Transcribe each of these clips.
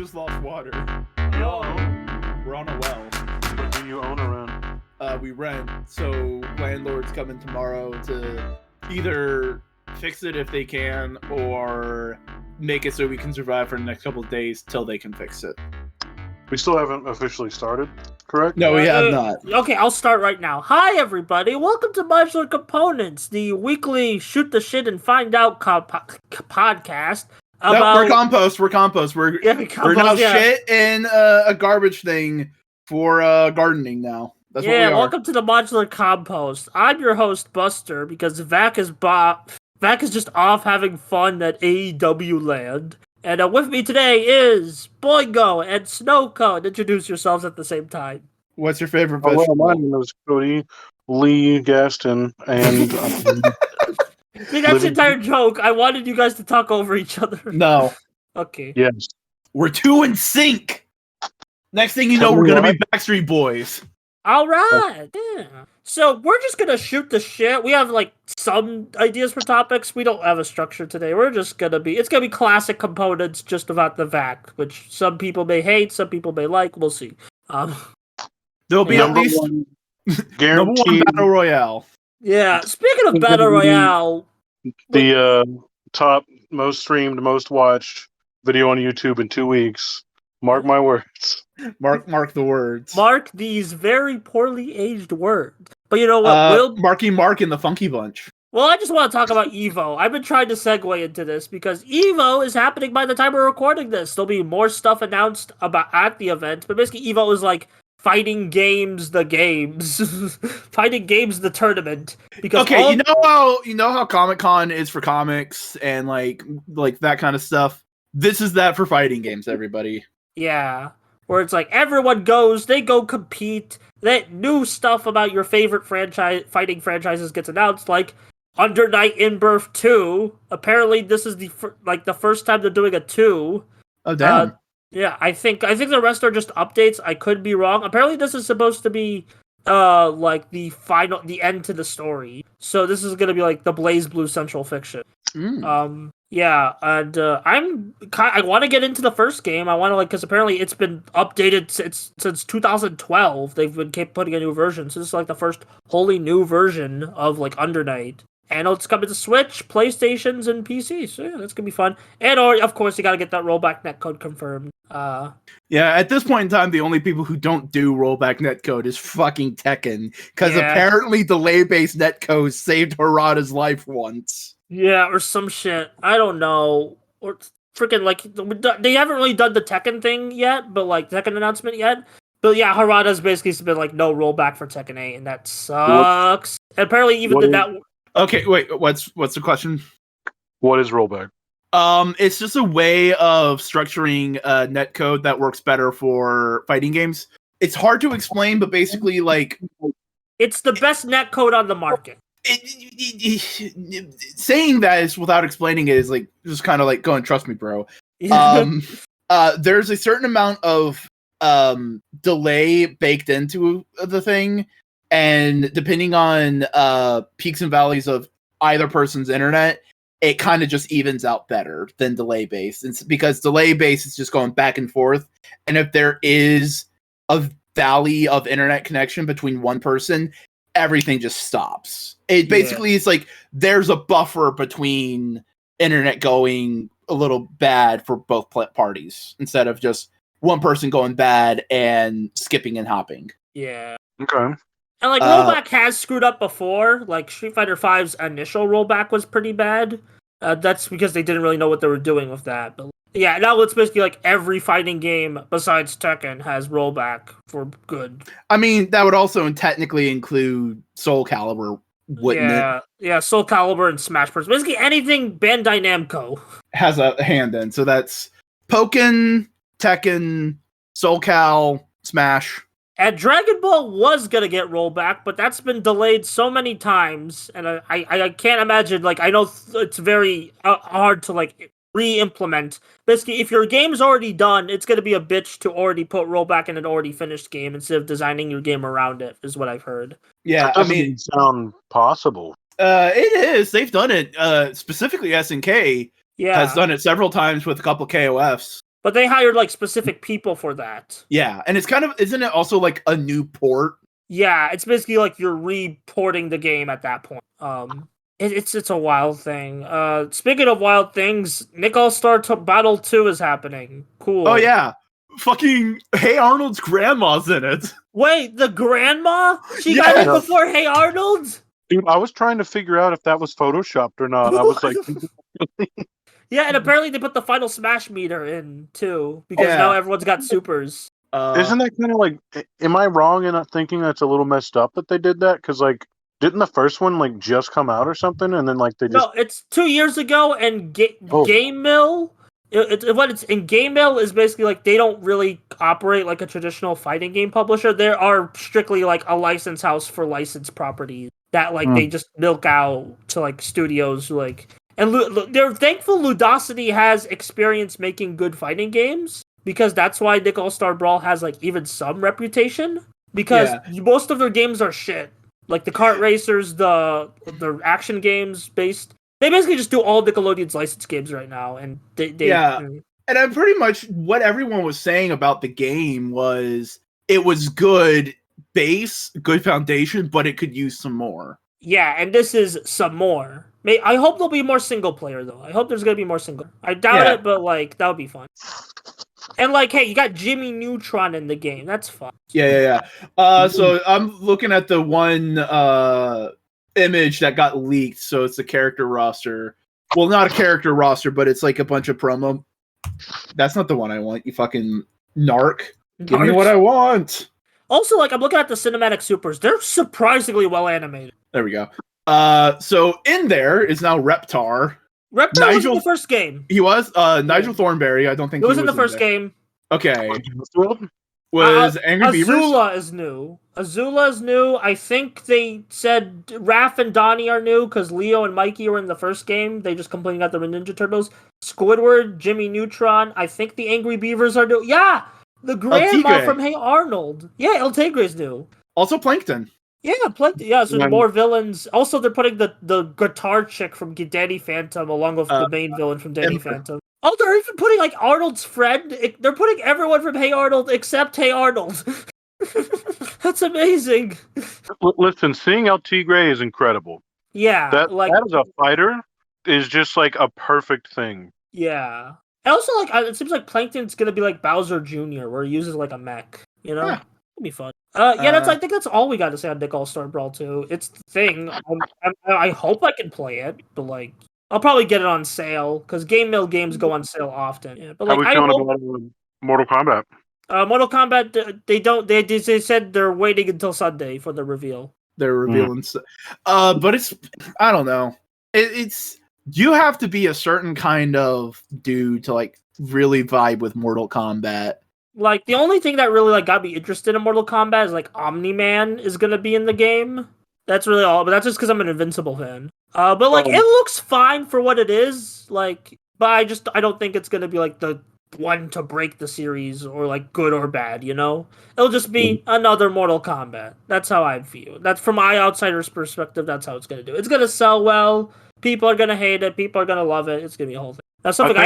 just lost water. Yo. We're on a well. What do you own around? We rent, so landlords come in tomorrow to either fix it if they can, or make it so we can survive for the next couple of days till they can fix it. We still haven't officially started, correct? No, we have not. Okay, I'll start right now. Hi, everybody. Welcome to Modular Components, the weekly shoot the shit and find out podcast. We're compost. We're compost. We're now shit in a garbage thing for gardening now. That's what we are. Welcome to the Modular Compost. I'm your host, Buster, because Vac is just off having fun at AEW Land. And with me today is Boingo and Snowcone. Introduce yourselves at the same time. What's your favorite vegetable? Well, my name is Cody, Lee, Gaston, and... See, that's the entire joke. I wanted you guys to talk over each other. No. Okay. Yes. We're two in sync. Next thing you know, we're going to be Backstreet Boys. All right. Yeah. So we're just going to shoot the shit. We have some ideas for topics. We don't have a structure today. We're just going to be, it's going to be classic components just about the VAC, which some people may hate, some people may like. We'll see. There'll be at least number one Battle Royale. Yeah. Speaking of Battle Royale. The top most streamed, most watched video on YouTube in 2 weeks. Mark my words. Mark the words. Mark these very poorly aged words. But you know what? Marky Mark and the Funky Bunch. Well, I just want to talk about EVO. I've been trying to segue into this because EVO is happening by the time we're recording this. There'll be more stuff announced about at the event, but basically EVO is like fighting games, the games, fighting games, the tournament. Because okay, you know how Comic-Con is for comics and like that kind of stuff. This is that for fighting games, everybody. Yeah, where it's like everyone goes, they go compete. That new stuff about your favorite fighting franchises gets announced, like Under Night In-Birth 2. Apparently, this is the first time they're doing a 2. Oh damn! Yeah, I think the rest are just updates. I could be wrong. Apparently, this is supposed to be the end to the story. So this is gonna be like the Blaze Blue Central Fiction. Yeah, and I want to get into the first game. I want to because apparently it's been updated since 2012. They've been putting a new version, so this is like the first wholly new version of Under Night. And it's coming to Switch, PlayStations, and PC. So yeah, that's gonna be fun. And of course, you gotta get that rollback netcode confirmed. Yeah, at this point in time, the only people who don't do rollback netcode is fucking Tekken, because apparently delay-based netcode saved Harada's life once. Yeah, or some shit. I don't know. Or freaking they haven't really done the Tekken thing yet, but Tekken announcement yet. But yeah, Harada's basically been no rollback for Tekken 8, and that sucks. And apparently even the network. Okay, wait. What's the question? What is rollback? It's just a way of structuring netcode that works better for fighting games. It's hard to explain, but basically, it's the best netcode on the market. Saying that is without explaining it is just kind of going, trust me, bro. There's a certain amount of delay baked into the thing, and depending on peaks and valleys of either person's internet, it kind of just evens out better than delay based. It's because delay based is just going back and forth, and if there is a valley of internet connection between one person, everything just stops. It basically is there's a buffer between internet going a little bad for both parties instead of just one person going bad and skipping and hopping. Yeah. Okay. And rollback has screwed up before. Street Fighter V's initial rollback was pretty bad. That's because they didn't really know what they were doing with that. But yeah, now it's basically every fighting game besides Tekken has rollback for good. I mean, that would also technically include Soul Calibur, wouldn't it? Yeah, Soul Calibur and Smash Bros. Basically anything Bandai Namco has a hand in. So that's Pokken, Tekken, Soul Cal, Smash. And Dragon Ball was gonna get rollback, but that's been delayed so many times, and I can't imagine. I know it's very hard to re-implement. Basically, if your game's already done, it's gonna be a bitch to already put rollback in an already finished game instead of designing your game around it. Is what I've heard. Yeah, that doesn't sound possible. It is. They've done it. Specifically, SNK has done it several times with a couple KOFs. But they hired like specific people for that. Yeah, and it's kind of, isn't it also like a new port? Yeah, it's basically like you're reporting the game at that point. It's a wild thing. Speaking of wild things, Nick All-Star Battle 2 is happening. Cool. Oh yeah, fucking Hey Arnold's grandma's in it. Wait, the grandma? She got it before Hey Arnold? Dude, I was trying to figure out if that was photoshopped or not. I was like, yeah, and apparently they put the Final Smash meter in too because now everyone's got supers. Isn't that kind of like? Am I wrong in not thinking that's a little messed up that they did that? Because like, didn't the first one like just come out or something, and then like they just? No, it's 2 years ago, and Game Mill. What it's in Game Mill is basically like they don't really operate like a traditional fighting game publisher. They are strictly like a license house for licensed properties that like they just milk out to like studios like. And they're thankful Ludosity has experience making good fighting games. Because that's why Nick All-Star Brawl has, like, even some reputation. Because most of their games are shit. Like, the kart racers, the action games based... They basically just do all Nickelodeon's licensed games right now. And they and I'm pretty much... What everyone was saying about the game was... It was good base, good foundation, but it could use some more. Yeah, and this is some more. I hope there'll be more single player, though. I hope there's going to be more single. I doubt it, but, like, that would be fun. And, like, hey, you got Jimmy Neutron in the game. That's fun. Yeah. So I'm looking at the one image that got leaked. So it's the character roster. Well, not a character roster, but it's like a bunch of promo. That's not the one I want, you fucking narc. Give me what I want. Also, like, I'm looking at the cinematic supers. They're surprisingly well animated. There we go. So in there is now Reptar. Reptar was in the first game. He was? Nigel Thornberry, I don't think he was in the first game. Okay. Was Angry Beavers? Azula is new. I think they said Raph and Donnie are new because Leo and Mikey were in the first game. They just completely got the Ninja Turtles. Squidward, Jimmy Neutron. I think the Angry Beavers are new. Yeah! The grandma from Hey Arnold. Yeah, El Tigre's new. Also Plankton. Yeah, Plankton. Yeah, so more villains. Also, they're putting the guitar chick from Danny Phantom along with the main villain from Danny Phantom. Oh, they're even putting, like, Arnold's friend. They're putting everyone from Hey Arnold except Hey Arnold. That's amazing. Listen, seeing El Tigre is incredible. Yeah. That as a fighter is just, like, a perfect thing. Yeah. And also, like, it seems like Plankton's gonna be like Bowser Jr., where he uses, like, a mech, you know? Yeah. It'll be fun. I think that's all we got to say on Nick All-Star Brawl 2. It's the thing. I hope I can play it, but, like, I'll probably get it on sale, because Game Mill games go on sale often. Yeah, but, like, I was about Mortal Kombat. Mortal Kombat, they said they're waiting until Sunday for the reveal. They're revealing but it's, I don't know. It's, you have to be a certain kind of dude to, like, really vibe with Mortal Kombat. Like, the only thing that really, like, got me interested in Mortal Kombat is, like, Omni-Man is gonna be in the game. That's really all, but that's just because I'm an Invincible fan. But, like, it looks fine for what it is, like, but I don't think it's gonna be, like, the one to break the series, or, like, good or bad, you know? It'll just be another Mortal Kombat. That's how I feel. That's, from my outsider's perspective, that's how it's gonna do. It's gonna sell well, people are gonna hate it, people are gonna love it, it's gonna be a whole thing. That's something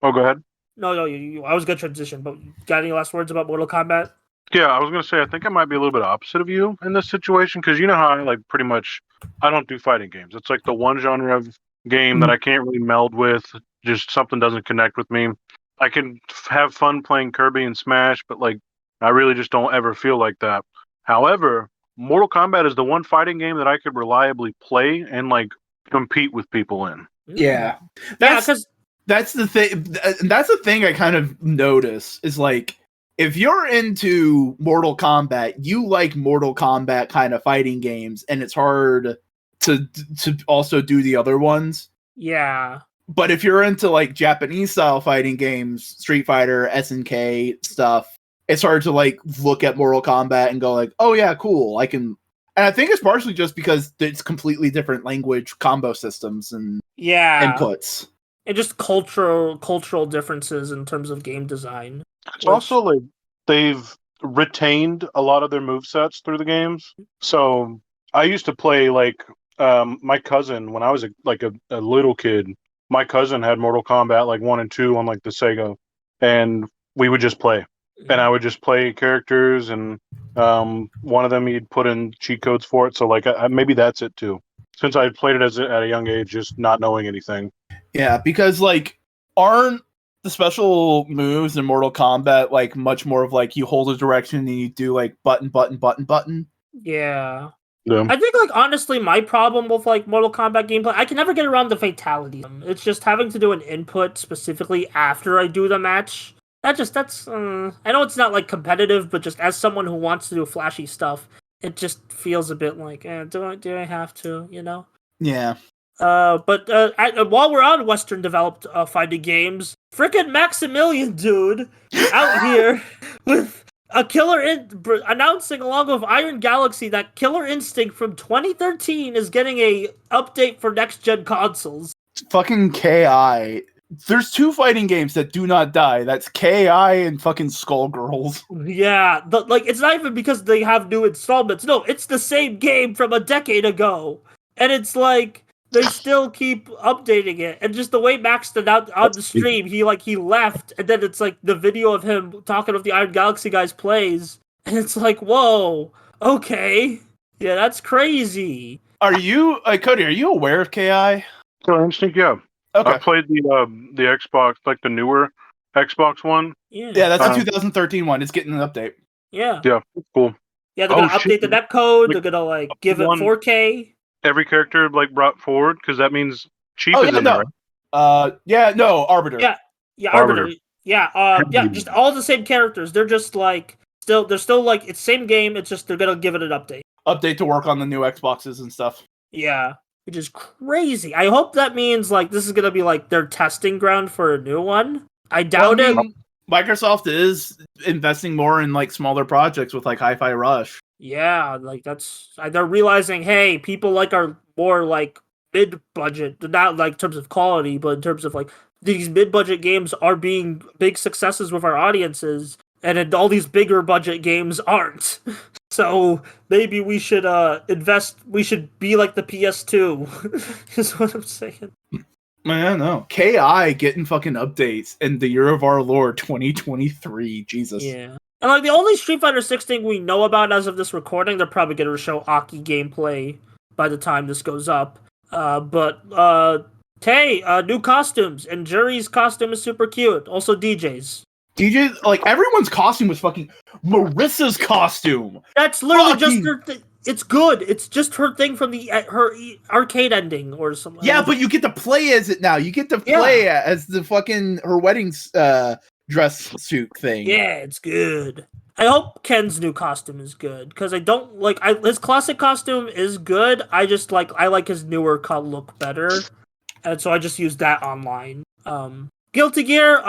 Oh, go ahead. No, I was going to transition, but got any last words about Mortal Kombat? Yeah, I was going to say, I think I might be a little bit opposite of you in this situation, because you know how I, like, pretty much, I don't do fighting games. It's, like, the one genre of game that I can't really meld with, just something doesn't connect with me. I can have fun playing Kirby and Smash, but, like, I really just don't ever feel like that. However, Mortal Kombat is the one fighting game that I could reliably play and, like, compete with people in. Yeah. That's the thing. That's the thing I kind of notice is, like, if you're into Mortal Kombat, you like Mortal Kombat kind of fighting games, and it's hard to also do the other ones. Yeah. But if you're into, like, Japanese style fighting games, Street Fighter, SNK stuff, it's hard to, like, look at Mortal Kombat and go, like, oh yeah, cool, I can. And I think it's partially just because it's completely different language combo systems and inputs. And just cultural differences in terms of game design. It's also, like, they've retained a lot of their movesets through the games. So I used to play, like, my cousin, when I was a little kid, my cousin had Mortal Kombat, like, 1 and 2 on, like, the Sega and we would just play. And I would just play characters, and one of them he'd put in cheat codes for it. So like, maybe that's it too. Since I played it at a young age, just not knowing anything. Yeah, because like, aren't the special moves in Mortal Kombat like much more of like you hold a direction and you do like button, button, button, button? Yeah. Yeah. I think, like, honestly, my problem with, like, Mortal Kombat gameplay, I can never get around the fatality. It's just having to do an input specifically after I do the match. I know it's not, like, competitive, but just as someone who wants to do flashy stuff, it just feels a bit like, do I have to, you know? Yeah. But while we're on Western developed fighting games, frickin' Maximilian, dude, out here with a announcing along with Iron Galaxy that Killer Instinct from 2013 is getting a update for next gen consoles. Fucking KI. There's two fighting games that do not die. That's KI and fucking Skullgirls. Yeah, it's not even because they have new installments. No, it's the same game from a decade ago, and it's like they still keep updating it. And just the way Max did out on the stream, he left, and then it's like the video of him talking with the Iron Galaxy guys plays, and it's like, whoa, okay, yeah, that's crazy. Are you, Cody? Are you aware of KI? So Instinct, yeah. Okay. I played the Xbox, like the newer Xbox one. Yeah, that's a 2013 one. It's getting an update. Yeah, cool. Yeah, they're gonna update the netcode. They're gonna give it 4K. Every character brought forward, because that means Chief is in there. Arbiter. Yeah, Arbiter. Yeah, just all the same characters. They're just they're still like it's same game. It's just they're gonna give it an update. Update to work on the new Xboxes and stuff. Yeah, which is crazy. I hope that means this is gonna be their testing ground for a new one. I doubt it. Microsoft is investing more in smaller projects with Hi-Fi Rush. Yeah, they're realizing, hey, people are more mid-budget, not in terms of quality, but in terms of these mid-budget games are being big successes with our audiences, and all these bigger budget games aren't. So maybe we should invest. We should be like the PS2. Is what I'm saying. Man, no. KI getting fucking updates in the year of our Lord 2023. Jesus. Yeah. And the only Street Fighter 6 thing we know about as of this recording, they're probably going to show Aki gameplay by the time this goes up. New costumes, and Jury's costume is super cute. Also DJ's. Everyone's costume was fucking Marissa's costume. That's literally just her thing. It's good. It's just her thing from her arcade ending or something. Yeah, but you get to play as it now. You get to play as the fucking her wedding dress suit thing. Yeah, it's good. I hope Ken's new costume is good because I don't his classic costume is good. I just I like his newer look better, and so I just use that online. Guilty Gear,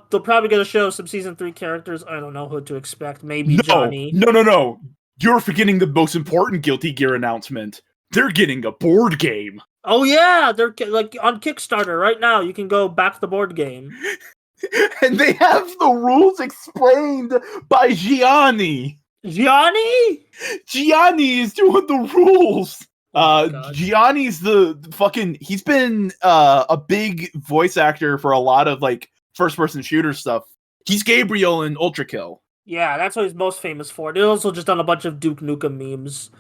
they're probably gonna show some season 3 characters. I don't know who to expect. Maybe Johnny. No. You're forgetting the most important Guilty Gear announcement. They're getting a board game. Oh yeah, they're on Kickstarter right now. You can go back the board game. And they have the rules explained by Gianni. Gianni is doing the rules. Gianni's he's been a big voice actor for a lot of first person shooter stuff. He's Gabriel in Ultra Kill. Yeah, that's what he's most famous for. They've also just done a bunch of Duke Nukem memes.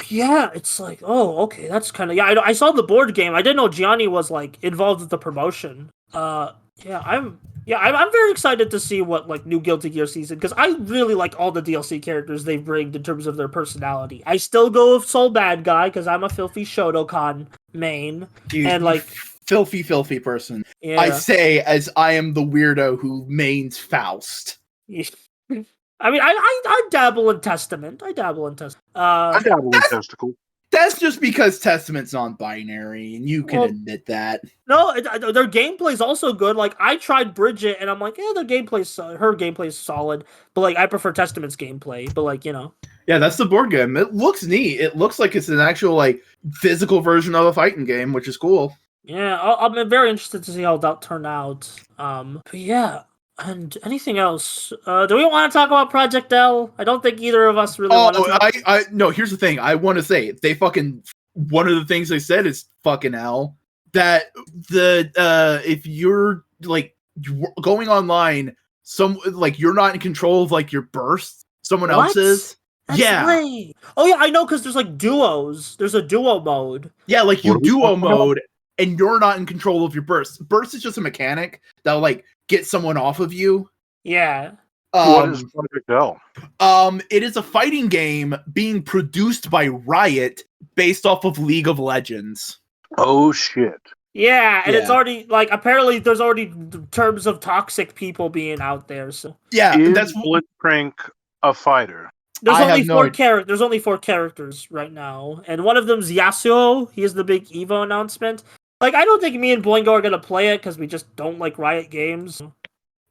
Yeah, it's oh, okay, that's kind of I saw the board game. I didn't know Gianni was involved with the promotion. I'm very excited to see what new Guilty Gear season, because I really like all the DLC characters they bring in terms of their personality. I still go with Soul Bad Guy because I'm a filthy Shotokan main. And filthy person. Yeah. I say as I am the weirdo who mains Faust. I mean, I dabble in Testament. I dabble in Testicle. That's just because Testament's non-binary, and you can admit that. No, their gameplay's also good. I tried Bridget, and I'm her gameplay's solid, but I prefer Testament's gameplay. But Yeah, that's the board game. It looks neat. It looks like it's an actual physical version of a fighting game, which is cool. Yeah, I'm very interested to see how that turned out. But yeah. And anything else? Do we want to talk about Project L? I don't think either of us really want to no, here's the thing. I want to say, one of the things they said is fucking L. That if you're going online, you're not in control of like your bursts. Someone else is. That's lame. Oh yeah, I know, because there's like duos. There's a duo mode. Yeah, like you duo mode, and you're not in control of your bursts. Burst is just a mechanic that'll like get someone off of you. Yeah. What is Project L? It is a fighting game being produced by Riot based off of League of Legends. Oh shit. Yeah, and it's already like apparently there's already terms of toxic people being out there. So yeah, that's Blitzcrank a fighter. There's only four characters right now, and one of them's Yasuo. He is the big Evo announcement. Like, I don't think me and Boingo are gonna play it because we just don't like Riot games.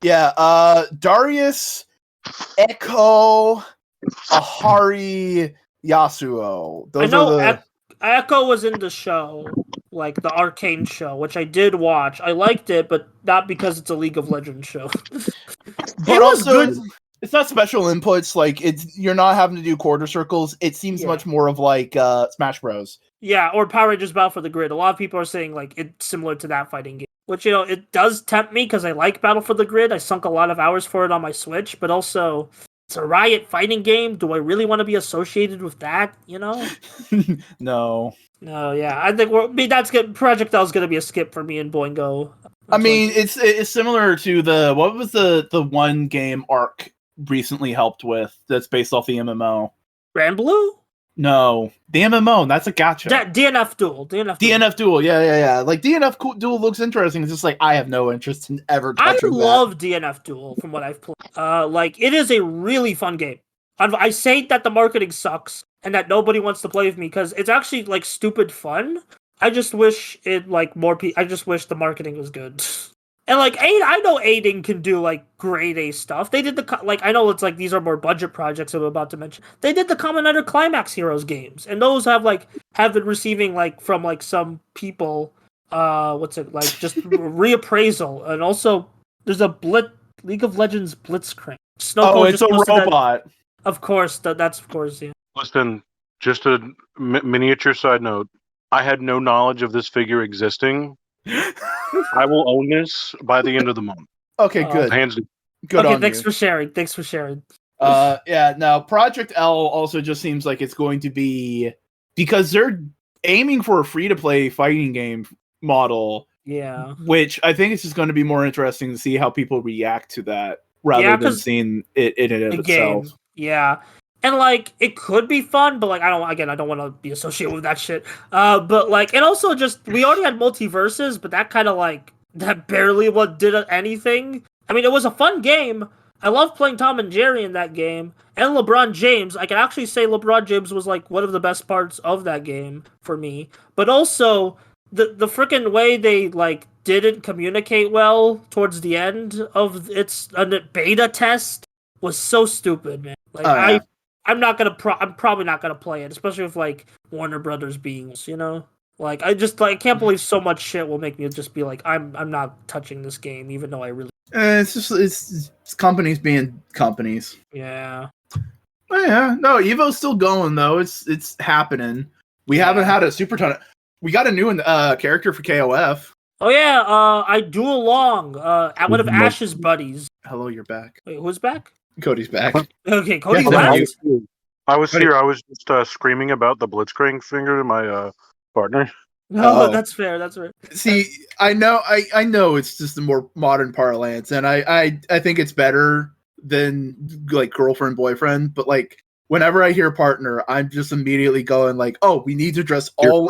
Yeah, Darius, Echo, Ahari, Yasuo. I know Echo was in the show, like the Arcane show, which I did watch. I liked it, but not because it's a League of Legends show. But also, it's not special inputs. Like you're not having to do quarter circles. It seems much more of like Smash Bros. Yeah, or Power Rangers Battle for the Grid. A lot of people are saying like it's similar to that fighting game, which it does tempt me because I like Battle for the Grid. I sunk a lot of hours for it on my Switch, but also it's a Riot fighting game. Do I really want to be associated with that? No. No, yeah, I think that's good. Project L is going to be a skip for me and Boingo. I mean, it's similar to what was the one game Arc recently helped with that's based off the MMO. Granblue? No, the MMO. That's a gacha. DNF Duel. DNF Duel. Yeah. Like DNF Duel looks interesting. It's just like I have no interest in ever touching that. I love DNF Duel from what I've played. Like it is a really fun game. I say that the marketing sucks and that nobody wants to play with me because it's actually like stupid fun. I just wish it like more people. I just wish the marketing was good. And like I know Aiden can do like grade A stuff. They did I know it's like these are more budget projects I'm about to mention. They did the Kamen Rider Climax Heroes games, and those have been receiving like from like some people just reappraisal, and also there's a League of Legends Blitzcrank. It's a robot. Of course, that's of course. Yeah. Listen, just a miniature side note. I had no knowledge of this figure existing. I will own this by the end of the month. Okay, good. Hands down. Good. Okay, thanks for sharing. Yeah. Now Project L also just seems like it's going to be because they're aiming for a free-to-play fighting game model. Yeah. Which I think it's just going to be more interesting to see how people react to that rather than seeing it in and of itself. Game. Yeah. And like it could be fun, but like I don't want to be associated with that shit. But like and also just we already had multiverses, but that kind of like that barely did anything. I mean, it was a fun game. I love playing Tom and Jerry in that game, and LeBron James. I can actually say LeBron James was like one of the best parts of that game for me. But also the freaking way they like didn't communicate well towards the end of its beta test was so stupid, man. Like I'm probably not gonna play it, especially with like Warner Brothers being, like I can't believe so much shit will make me just be like I'm not touching this game, even though I really. It's companies being companies. Yeah. Oh, yeah. No, Evo's still going though. It's happening. We haven't had a super ton. We got a new character for KOF. Oh yeah. I duel long. One of Ash's buddies. Hello, you're back. Wait, who's back? Cody's back. Okay, Cody left. I was here. I was just screaming about the Blitzcrank finger to my partner. No, that's fair. That's fair. See, I know it's just a more modern parlance, and I think it's better than like girlfriend boyfriend. But like whenever I hear partner, I'm just immediately going like, oh, we need to dress all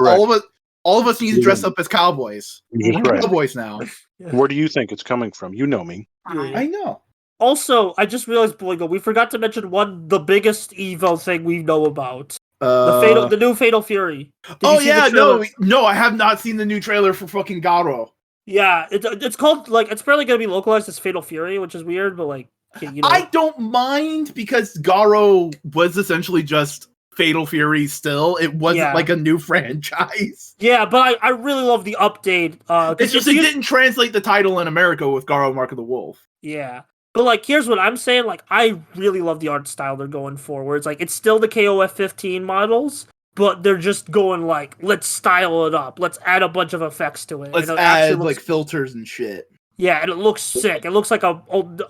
of us need to dress up as cowboys. We're cowboys now. Where do you think it's coming from? You know me. I know. Also, I just realized, Boingo, we forgot to mention the biggest Evo thing we know about. The new Fatal Fury. No, I have not seen the new trailer for fucking Garo. Yeah, it's called, like, it's probably going to be localized as Fatal Fury, which is weird, but, like, I don't mind, because Garo was essentially just Fatal Fury still. It wasn't, like, a new franchise. Yeah, but I really love the update. It's just they didn't translate the title in America with Garo Mark of the Wolf. Yeah. But, like, here's what I'm saying. Like, I really love the art style they're going for, where it's, like, it's still the KOF 15 models, but they're just going, like, let's style it up. Let's add a bunch of effects to it. Let's add, like, filters and shit. Yeah, and it looks sick. It looks like a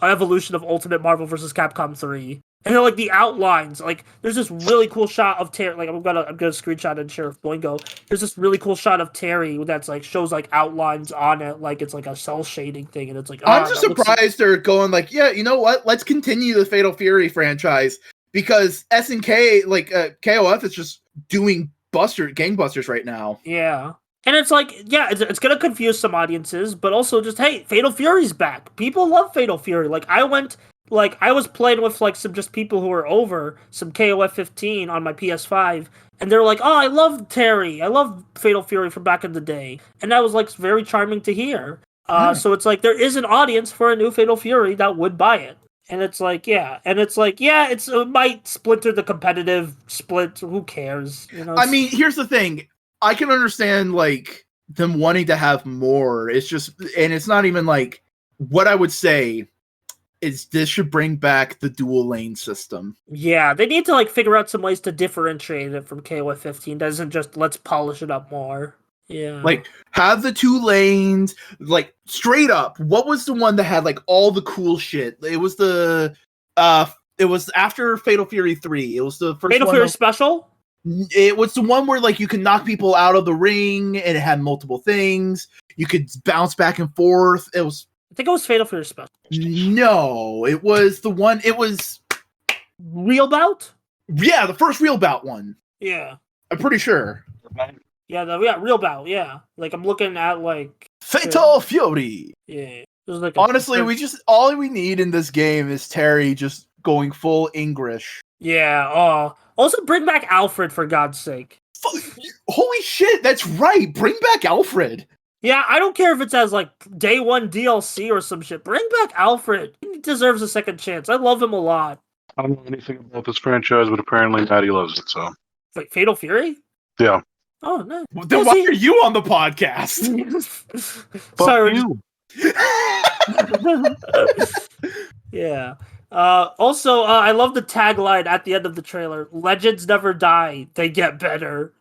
evolution of Ultimate Marvel vs. Capcom 3. And then, like, the outlines, like, there's this really cool shot of Terry. Like, I'm gonna screenshot and share with Boingo. There's this really cool shot of Terry that's like shows like outlines on it, like it's like a cell shading thing, and it's like. I'm just surprised they're going like, yeah, you know what? Let's continue the Fatal Fury franchise because SNK, like KOF, is just doing gangbusters right now. Yeah. And it's like, yeah, it's going to confuse some audiences, but also just, hey, Fatal Fury's back. People love Fatal Fury. Like, I was playing with, like, some just people who were over, some KOF 15 on my PS5, and they're like, oh, I love Terry. I love Fatal Fury from back in the day. And that was, like, very charming to hear. So it's like, there is an audience for a new Fatal Fury that would buy it. And it's like, yeah. And it's like, yeah, it might splinter the competitive split. Who cares? You know, I mean, here's the thing. I can understand, like, them wanting to have more. It's just, and it's not even, like, what I would say is this should bring back the dual lane system. Yeah, they need to, like, figure out some ways to differentiate it from KOF 15. Doesn't just, let's polish it up more. Yeah. Like, have the 2 lanes, like, straight up. What was the one that had, like, all the cool shit? It was it was after Fatal Fury 3. It was the first Fatal Fury Special? It was the one where, like, you can knock people out of the ring, and it had multiple things. You could bounce back and forth. I think it was Fatal Fury Special. No, it was the one. It was Real Bout? Yeah, the first Real Bout one. Yeah. I'm pretty sure. Yeah, Real Bout, yeah. Like, I'm looking at, like... Fatal Fury! Yeah. Like honestly, all we need in this game is Terry just going full English. Yeah, also bring back Alfred, for God's sake. Holy shit, that's right! Bring back Alfred! Yeah, I don't care if it's as, like, day 1 DLC or some shit. Bring back Alfred. He deserves a second chance. I love him a lot. I don't know anything about this franchise, but apparently Maddie loves it, so... Wait, Fatal Fury? Yeah. Oh, no. Well, then why are you on the podcast? Sorry. You. Yeah. Also, I love the tagline at the end of the trailer. Legends never die, they get better.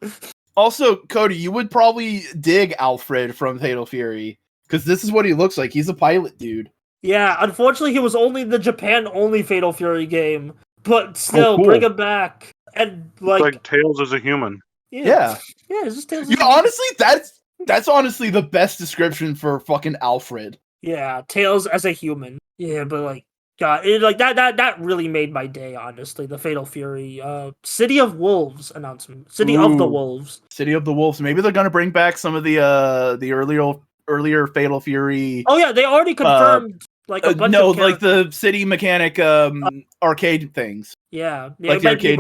Also, Cody, you would probably dig Alfred from Fatal Fury, because this is what he looks like. He's a pilot dude. Yeah, unfortunately, he was only the Japan-only Fatal Fury game, but still, cool. Bring him back. And, like Tails as a human. Yeah, it's just Tails. Honestly, that's honestly the best description for fucking Alfred. Yeah, Tails as a human. Yeah, but like, God, that really made my day. Honestly, the Fatal Fury, City of Wolves announcement. City of the Wolves. City of the Wolves. Maybe they're gonna bring back some of the earlier Fatal Fury. Oh yeah, they already confirmed like a bunch of like the city mechanic arcade things. Yeah, like the arcade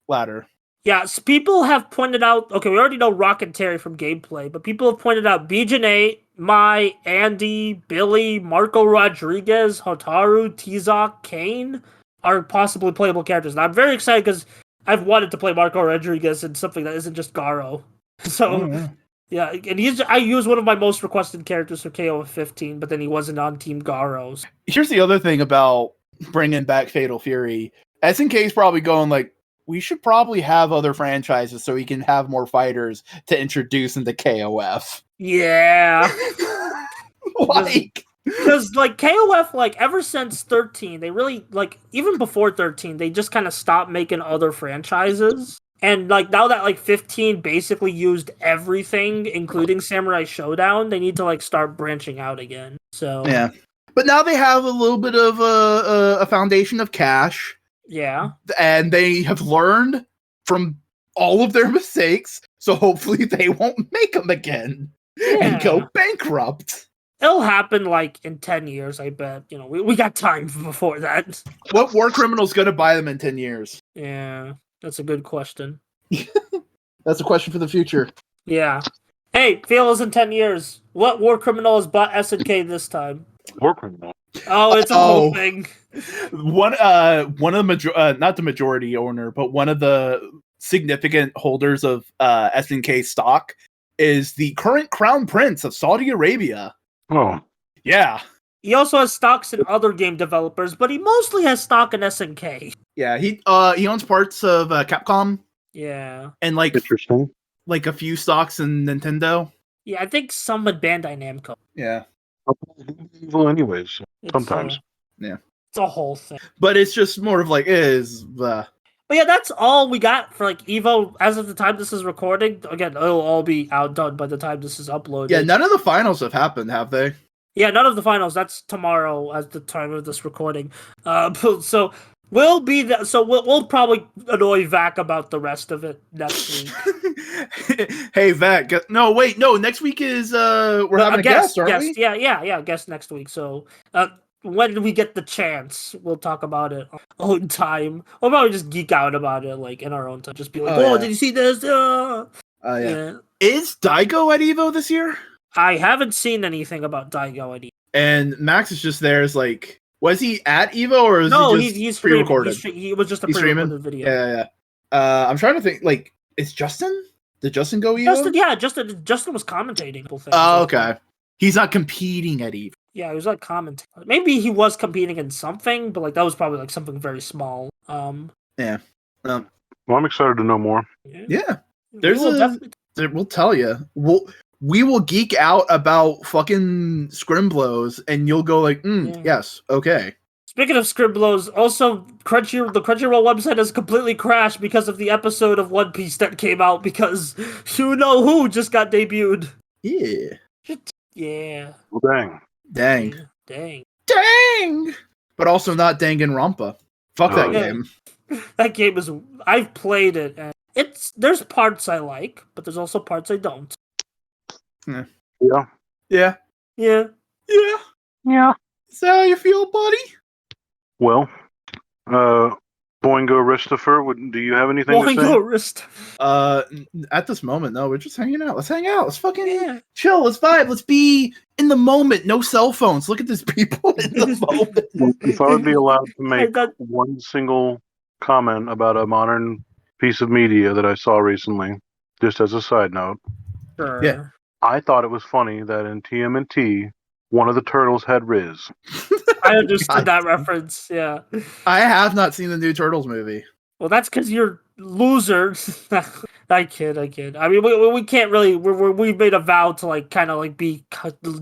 ladder. Yeah, so people have pointed out, okay, we already know Rock and Terry from gameplay, but people have pointed out BJ, Mai, Andy, Billy, Marco Rodriguez, Hotaru, Tizak, Kane are possibly playable characters. And I'm very excited because I've wanted to play Marco Rodriguez in something that isn't just Garo. So, yeah, and I use one of my most requested characters for KO 15, but then he wasn't on Team Garo. Here's the other thing about bringing back Fatal Fury. SNK's probably going like, we should probably have other franchises so we can have more fighters to introduce into KOF. Yeah. Because like KOF, like ever since 13, they really like even before 13, they just kind of stopped making other franchises. And like now that like 15 basically used everything, including Samurai Showdown, they need to like start branching out again. So yeah, but now they have a little bit of a foundation of cash. Yeah. And they have learned from all of their mistakes, so hopefully they won't make them again and go bankrupt. It'll happen like in 10 years, I bet. You know, we got time before that. What war criminal's gonna buy them in 10 years? Yeah, that's a good question. That's a question for the future. Yeah. Hey, fellas, in 10 years, what war criminal has bought SNK this time? War criminal. Oh, it's a whole thing. One of the not the majority owner, but one of the significant holders of SNK stock is the current crown prince of Saudi Arabia. Oh, yeah. He also has stocks in other game developers, but he mostly has stock in SNK. Yeah, he owns parts of Capcom. Yeah, and like interesting, like a few stocks in Nintendo. Yeah, I think some with Bandai Namco. Yeah. Evil anyways. Sometimes. It's a whole thing. But it's just more of like But yeah, that's all we got for like Evo as of the time this is recording. Again, it'll all be outdone by the time this is uploaded. Yeah, none of the finals have happened, have they? Yeah, none of the finals. That's tomorrow at the time of this recording. So we'll be that. So we'll probably annoy Vac about the rest of it next week. Hey, Vac. No, wait, no. Next week is we're having a guest, aren't we? Yeah. Guest next week. So when we get the chance, we'll talk about it on time. We'll probably just geek out about it like in our own time. Just be like, did you see this? Yeah. Is Daigo at Evo this year? I haven't seen anything about Daigo at Evo. And Max is just there as like, was he at Evo or is he just he's pre-recorded? He was just a pre-recorded video. Yeah. I'm trying to think. Like, is Justin? Did Justin go Evo? Justin was commentating. Oh, okay. He's not competing at Evo. Yeah, he was like commenting. Maybe he was competing in something, but like that was probably like something very small. Yeah. Well, I'm excited to know more. Yeah. We'll tell you. We will geek out about fucking Scrimblows, and you'll go like, yes, okay. Speaking of Scrimblows, also the Crunchyroll website has completely crashed because of the episode of One Piece that came out because you know who just got debuted. Yeah. Yeah. Well, Dang. But also not Danganronpa. Fuck that game. That game is. I've played it, and there's parts I like, but there's also parts I don't. Yeah. Is that how you feel, buddy? Well, Boingo Christopher, do you have anything to say? Boingo Christopher. At this moment, no, we're just hanging out. Let's hang out. Let's fucking chill. Let's vibe. Let's be in the moment. No cell phones. Look at these people in the moment. If I would be allowed to make one single comment about a modern piece of media that I saw recently, just as a side note. Sure. Yeah. I thought it was funny that in TMNT, one of the turtles had Riz. I understood that reference, yeah. I have not seen the new Turtles movie. Well, that's because you're losers. I kid. I mean, we can't really. We've made a vow to like kind of like be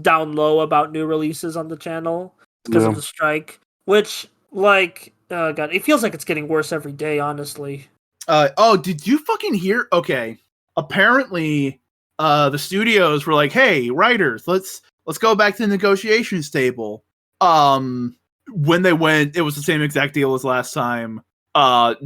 down low about new releases on the channel because of the strike. Which, like, God, it feels like it's getting worse every day. Honestly. Did you fucking hear? Okay, apparently, the studios were like, "Hey, writers, let's go back to the negotiations table." When they went, it was the same exact deal as last time.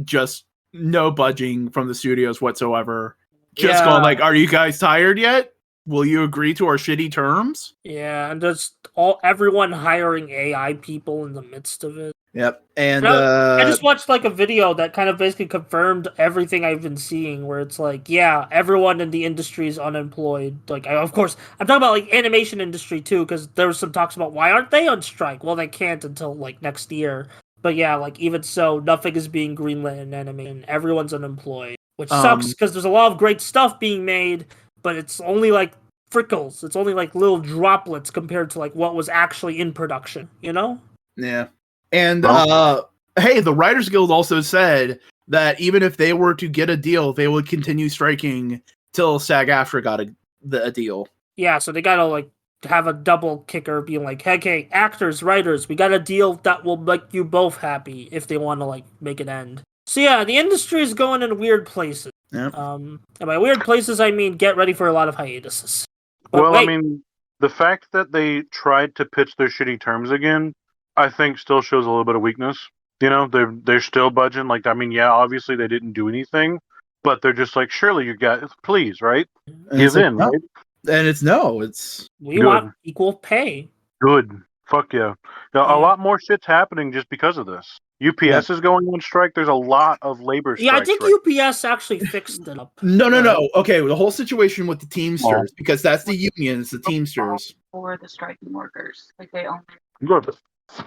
Just no budging from the studios whatsoever. Just going like, are you guys tired yet? Will you agree to our shitty terms? Yeah, and just everyone hiring AI people in the midst of it. Yep. And I just watched like a video that kind of basically confirmed everything I've been seeing, where it's like, yeah, everyone in the industry is unemployed. Like, of course, I'm talking about like animation industry too, because there was some talks about why aren't they on strike? Well, they can't until like next year. But yeah, like even so, nothing is being greenlit in animation. Everyone's unemployed, which sucks because there's a lot of great stuff being made, but it's only like frickles. It's only like little droplets compared to like what was actually in production. You know? Yeah. And hey, the Writers Guild also said that even if they were to get a deal, they would continue striking till SAG-AFTRA got a deal. Yeah, so they gotta like have a double kicker, being like, "Hey, actors, writers, we got a deal that will make you both happy if they want to like make it end." So yeah, the industry is going in weird places. Yep. And by weird places, I mean get ready for a lot of hiatuses. But well, I mean, the fact that they tried to pitch their shitty terms again, I think still shows a little bit of weakness. You know, they're still budging. Like, I mean, yeah, obviously they didn't do anything, but they're just like, surely you guys, please, right? Give in, like, right? And it's we want equal pay. Good. Fuck yeah. Now, a lot more shit's happening just because of this. UPS is going on strike. There's a lot of labor strikes. Yeah, I think UPS actually fixed it up. No. Okay, the whole situation with the Teamsters, because that's the unions, the Teamsters. For the striking workers. Like they only... Good.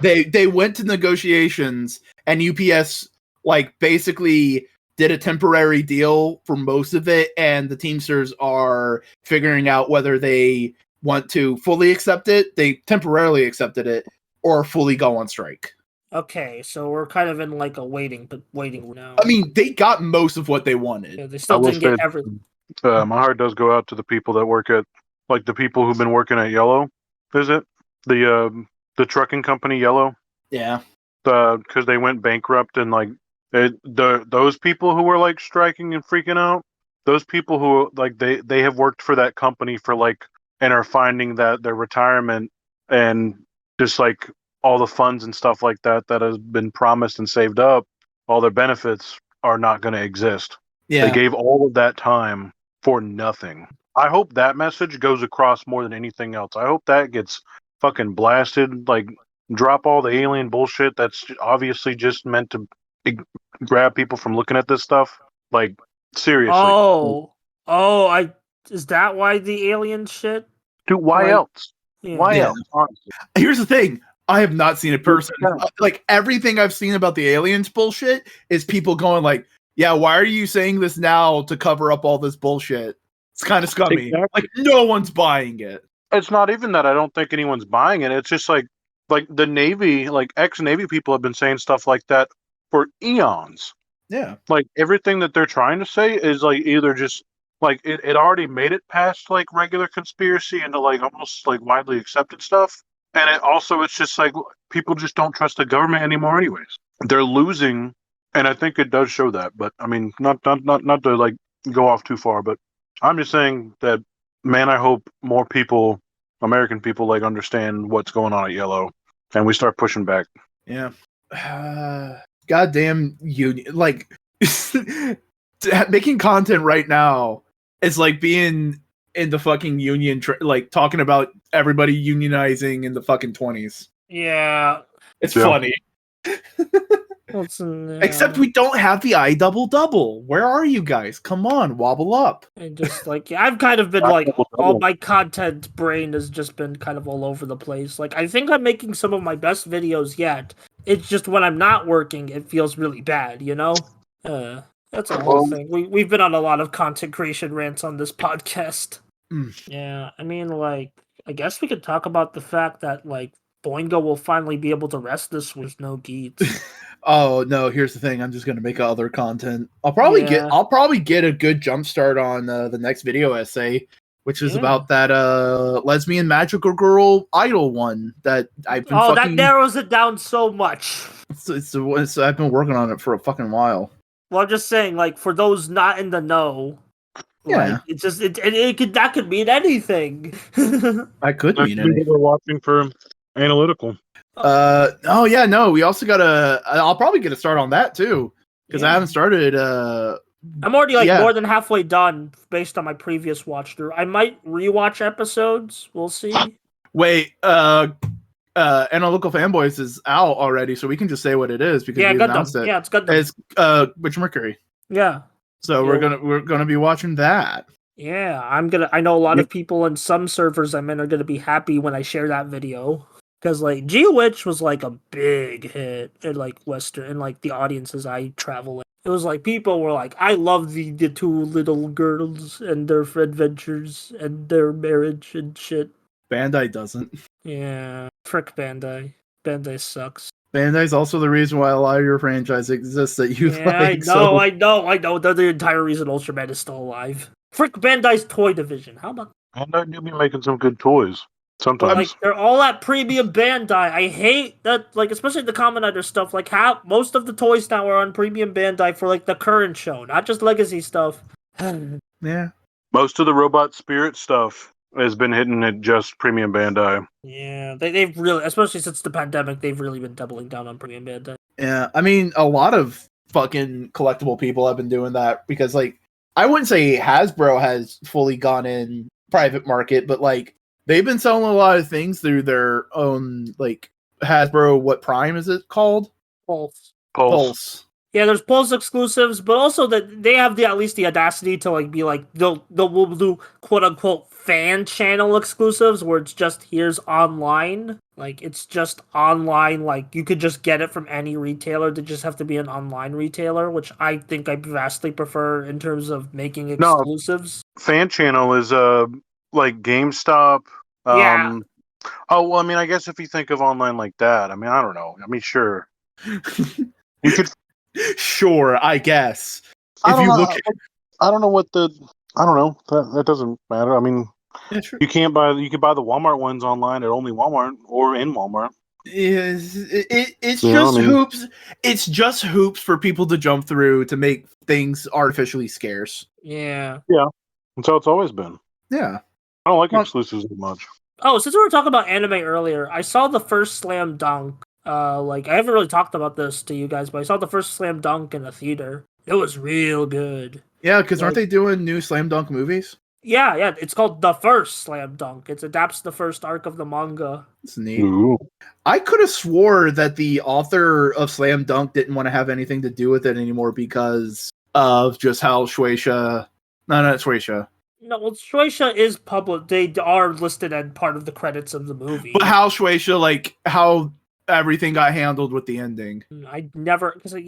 They went to negotiations, and UPS like basically did a temporary deal for most of it, and the Teamsters are figuring out whether they want to fully accept it, they temporarily accepted it, or fully go on strike. Okay, so we're kind of in like a waiting now. I mean, they got most of what they wanted. Yeah, they still didn't get everything. My heart does go out to the people that work at, like the people who've been working at Yellow. Is it? The trucking company Yellow. Yeah. Because they went bankrupt and like those people who were like striking and freaking out, those people who like they have worked for that company for like and are finding that their retirement and just like all the funds and stuff like that has been promised and saved up, all their benefits are not going to exist. Yeah. They gave all of that time for nothing. I hope that message goes across more than anything else. I hope that gets fucking blasted. Like, drop all the alien bullshit that's obviously just meant to grab people from looking at this stuff. Like, seriously. Is that why the alien shit? Dude, why else? Yeah. Why else? Honestly. Here's the thing. I have not seen a person like everything I've seen about the aliens bullshit is people going like, yeah, why are you saying this now to cover up all this bullshit? It's kind of scummy. Exactly. Like no one's buying it. It's not even that I don't think anyone's buying it. It's just like the Navy, like ex-Navy people have been saying stuff like that for eons. Yeah. Like everything that they're trying to say is like either just like it already made it past like regular conspiracy into like almost like widely accepted stuff. And it's just like people just don't trust the government anymore anyways. They're losing, and I think it does show that. But I mean, not to like go off too far, but I'm just saying that, man, I hope more people, American people, like understand what's going on at Yellow, and we start pushing back. Yeah. Goddamn union. Like, making content right now is like being in the fucking union, like talking about everybody unionizing in the fucking 20s. Yeah. It's funny. Except we don't have the I double. Where are you guys? Come on, wobble up. And just like I've kind of been like all my content brain has just been kind of all over the place. Like I think I'm making some of my best videos yet. It's just when I'm not working, it feels really bad, you know? That's a whole thing. We've been on a lot of content creation rants on this podcast. Yeah, I mean, like, I guess we could talk about the fact that like Boingo will finally be able to rest this with no geets. Oh no! Here's the thing. I'm just gonna make other content. I'll probably get a good jump start on the next video essay, which is about that lesbian magical girl idol one that I've been. That narrows it down so much. It's I've been working on it for a fucking while. Well, I'm just saying, like, for those not in the know, like, it's just that could mean anything. I could mean anything. We're watching for analytical. We also gotta. I'll probably get a start on that too because I haven't started. I'm already more than halfway done based on my previous watch through. I might rewatch episodes. We'll see. Wait, Analytical Fanboys is out already, so we can just say what it is because we announced it. Yeah, it's Gundam. It's Witch Mercury. Yeah. So we're gonna be watching that. Yeah, I know a lot of people in some servers I'm in are gonna be happy when I share that video. Because, like, G-Witch was, like, a big hit in, like, Western, and, like, the audiences I travel in. It was, like, people were like, I love the two little girls and their adventures and their marriage and shit. Bandai doesn't. Yeah. Frick Bandai. Bandai sucks. Bandai's also the reason why a lot of your franchise exists that you like. I know. They're the entire reason Ultraman is still alive. Frick Bandai's toy division. How about Bandai do be making some good toys. Sometimes. Like, they're all at premium Bandai. I hate that, like, especially the Kamen Rider stuff. Like, most of the toys now are on premium Bandai for, like, the current show, not just legacy stuff. Yeah. Most of the Robot Spirit stuff has been hitting at just premium Bandai. Yeah, they've really, especially since the pandemic, they've really been doubling down on premium Bandai. Yeah, I mean, a lot of fucking collectible people have been doing that because, like, I wouldn't say Hasbro has fully gone in private market, but, like, they've been selling a lot of things through their own, like, Hasbro, what Prime is it called? Pulse. Yeah, there's Pulse exclusives, but also that they have at least the audacity to, like, be like, they'll do quote-unquote fan channel exclusives where it's just, here's online. Like, it's just online, like, you could just get it from any retailer. They just have to be an online retailer, which I think I vastly prefer in terms of making exclusives. No, fan channel is, like GameStop. Yeah. Oh, well, I mean, I guess if you think of online like that, I mean, I don't know. I mean, sure. You could. Sure, I guess. I don't know what I don't know. That doesn't matter. I mean, Yeah, true. You can buy the Walmart ones online at only Walmart or in Walmart. It's You know just what I mean? hoops. It's just hoops for people to jump through to make things artificially scarce. Yeah. That's how it's always been. Yeah. I don't like Well- exclusives as much. Oh, since we were talking about anime earlier, I saw the first Slam Dunk. Like I haven't really talked about this to you guys, but I saw the first Slam Dunk in the theater. It was real good. Yeah, because aren't Like- they doing new Slam Dunk movies? Yeah, it's called The First Slam Dunk. It adapts the first arc of the manga. It's neat. Ooh. I could have swore that the author of Slam Dunk didn't want to have anything to do with it anymore because of just how Shueisha... No, not Shueisha. No, well, Shueisha is public. They are listed as part of the credits of the movie. But how Shueisha, like, how everything got handled with the ending. I never, because I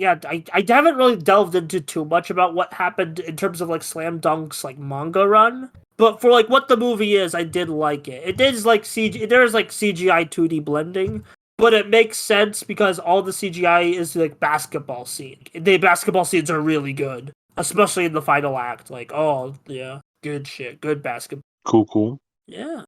haven't really delved into too much about what happened in terms of like Slam Dunk's like manga run. But for like what the movie is, I did like it. It is like there's like CGI 2D blending, but it makes sense because all the CGI is like basketball scene. The basketball scenes are really good, especially in the final act. Like, oh yeah, good shit, good basketball. Cool. Yeah.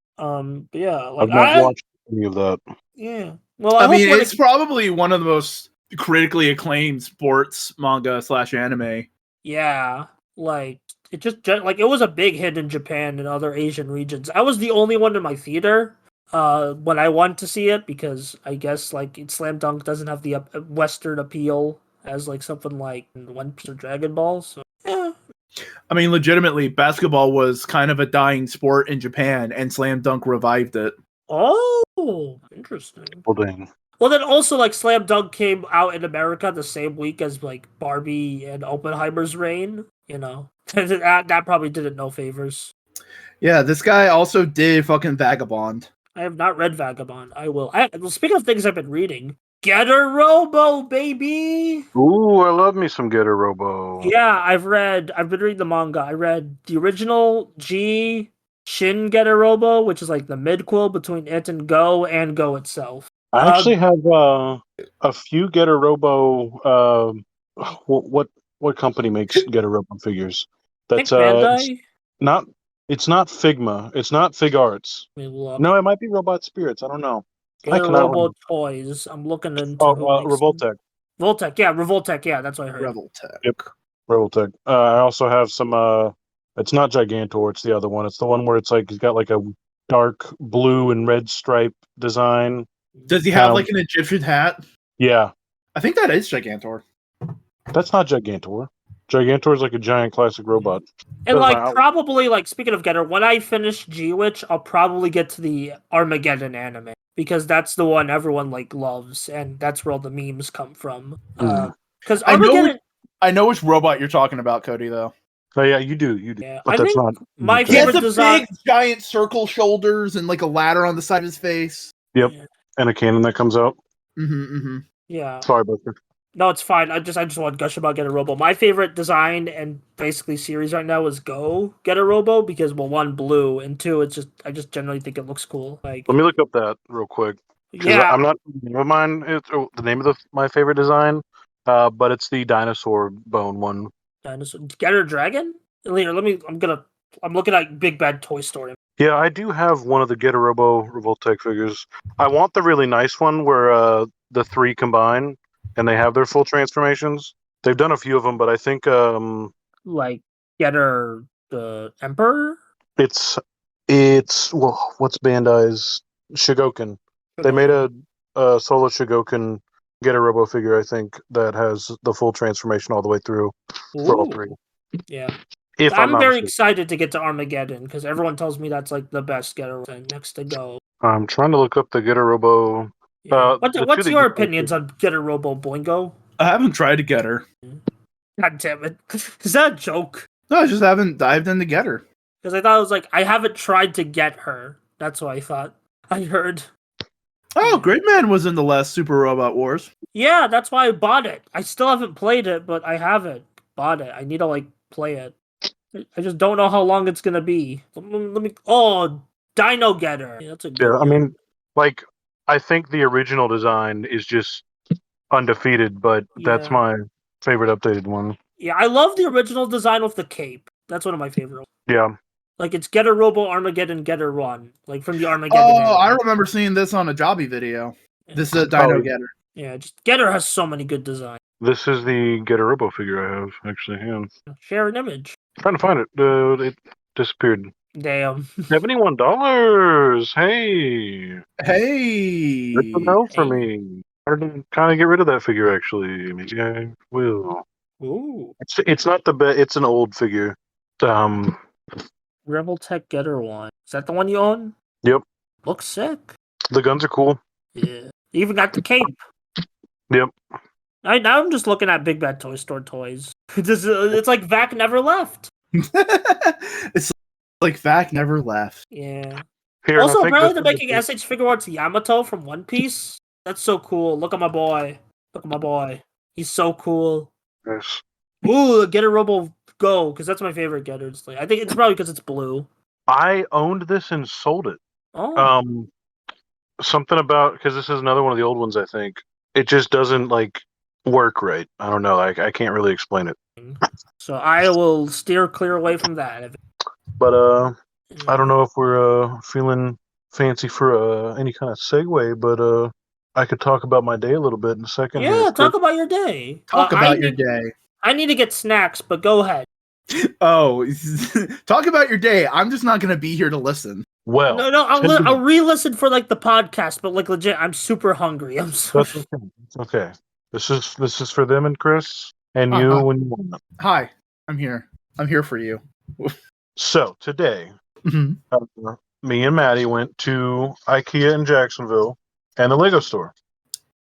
Yeah. Like I've not watched any of that. Yeah. Well, I hope mean, when it's probably one of the most critically acclaimed sports manga / anime. Yeah, like it just like it was a big hit in Japan and other Asian regions. I was the only one in my theater when I went to see it because I guess like Slam Dunk doesn't have the Western appeal as like something like One Piece or Dragon Ball. So yeah, I mean, legitimately, basketball was kind of a dying sport in Japan, and Slam Dunk revived it. oh, interesting. Well, dang. Well, then also like Slam Dunk came out in America the same week as like Barbie and Oppenheimer's reign. You know, that probably didn't no favors. Yeah, this guy also did fucking Vagabond. I have not read Vagabond. I will. Well, speaking of things I've been reading, Getter Robo, baby. Ooh, I love me some Getter Robo. Yeah, I've been reading the manga. I read the original G Shin Getter Robo, which is like the midquel between it and Go itself. I actually have a few Getter Robo. What company makes Getter Robo figures? That's Bandai. It's not Figma. It's not Fig Arts. Let me look. No, it might be Robot Spirits. I don't know. Getter cannot Robo remember. toys. I'm looking into. Revoltech. Voltec, yeah, Revoltec, yeah, that's what I heard. Revoltech. Yep. Revoltech. I also have some. It's not Gigantor. It's the other one. It's the one where it's like he's got like a dark blue and red stripe design. Does he have like an Egyptian hat? Yeah, I think that is Gigantor. that's not Gigantor. Gigantor is like a giant classic robot. And That's like my- probably like speaking of Getter, when I finish G-Witch, I'll probably get to the Armageddon anime because that's the one everyone like loves, and that's where all the memes come from. Because Armageddon, I know which robot you're talking about, Cody, though. Oh yeah, you do. Yeah, But I that's think not my He has favorite the design. big, giant circle shoulders and like a ladder on the side of his face. Yep. Yeah. And a cannon that comes out. Yeah. Sorry, Buster. No, it's fine. I just want to gush about Getter Robo. My favorite design and basically series right now is Go Getter Robo because well, one blue and two, I just generally think it looks cool. Like Let me look up that real quick. 'Cause yeah, I'm not the name of mine. It's the name of my favorite design. But it's the dinosaur bone one. dinosaur Getter Dragon. Later, I'm looking at Big Bad Toy Story. Yeah, I do have one of the Getter Robo Revoltech figures. I want the really nice one where the three combine and they have their full transformations. They've done a few of them, but I think Like Getter the Emperor. it's well, what's Bandai's Shigoken? They made a solo Shigoken Getter Robo figure, I think, that has the full transformation all the way through for all Ooh. three. Yeah. If I'm not very mistaken. excited to get to Armageddon because everyone tells me that's like the best Getter next to Go. I'm trying to look up the Getter Robo. Yeah. the two What's that your you- opinions on Getter Robo Boingo? I haven't tried to get her. God damn it. Is that a joke? No, I just haven't dived in to get her. Because I thought it was like, I haven't tried to get her. That's what I thought. I heard. Oh, Great Man was in the last Super Robot Wars. Yeah, that's why I bought it. I still haven't played it, but I haven't bought it. I need to like play it. I just don't know how long it's gonna be. Let me. Oh, Dino Getter. Yeah, that's a good Yeah, I one. mean, like, I think the original design is just undefeated, but that's Yeah. my favorite updated one. Yeah, I love the original design with the cape. That's one of my favorite. Yeah. Like it's Getter Robo Armageddon Getter Run, like from the Armageddon. Oh, I remember seeing this on a Jobby video. Yeah. This is a Dino Getter. Yeah, just Getter has so many good designs. This is the Getter Robo figure I have, actually. Yeah. Share an image. Trying to find it. It disappeared. Damn. $71. Hey. Hey. That's a no for me. Hard to kind of get rid of that figure, actually. Maybe I will. Ooh. It's not the best. It's an old figure. Rebel Tech Getter one. Is that the one you own? Yep. Looks sick. The guns are cool. Yeah. You even got the cape. Yep. Now I'm just looking at Big Bad Toy Store toys. It's like Vac never left. It's like Vac never left. Yeah. Here, Also, I think apparently this they're making SH Figure Arts Yamato from One Piece. That's so cool. Look at my boy. Look at my boy. He's so cool. Yes. Ooh, Getter Robo Go, because that's my favorite Getter. I think it's probably because it's blue. I owned this and sold it. Oh. Something about, because this is another one of the old ones, I think. It just doesn't, like, work right. I don't know. I can't really explain it. So I will steer clear away from that. But, I don't know if we're feeling fancy for any kind of segue, but I could talk about my day a little bit in a second. Yeah, talk about your day. Talk about your day. I need to get snacks, but go ahead. Oh, talk about your day. I'm just not going to be here to listen. Well, no, I'll re-listen for like the podcast, but like legit, I'm super hungry. I'm sorry. That's okay. This is for them and Chris and you when you want them. Hi, I'm here. I'm here for you. So today, me and Maddie went to Ikea in Jacksonville and the Lego store.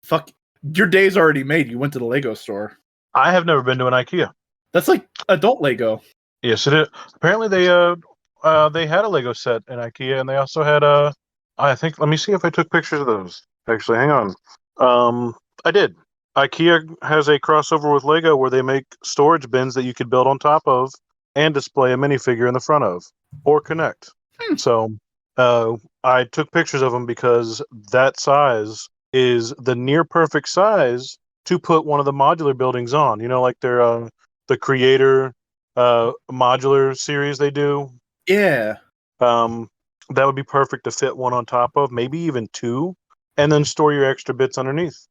Fuck, your day's already made. You went to the Lego store. I have never been to an Ikea. That's like adult Lego. Yes, it is. Apparently, they had a Lego set in Ikea, and they also had I think. Let me see if I took pictures of those. Actually, hang on. I did. IKEA has a crossover with Lego where they make storage bins that you could build on top of and display a minifigure in the front of, or connect. So, I took pictures of them because that size is the near perfect size to put one of the modular buildings on. You know, like their the Creator modular series they do. Yeah. That would be perfect to fit one on top of, maybe even two, and then store your extra bits underneath.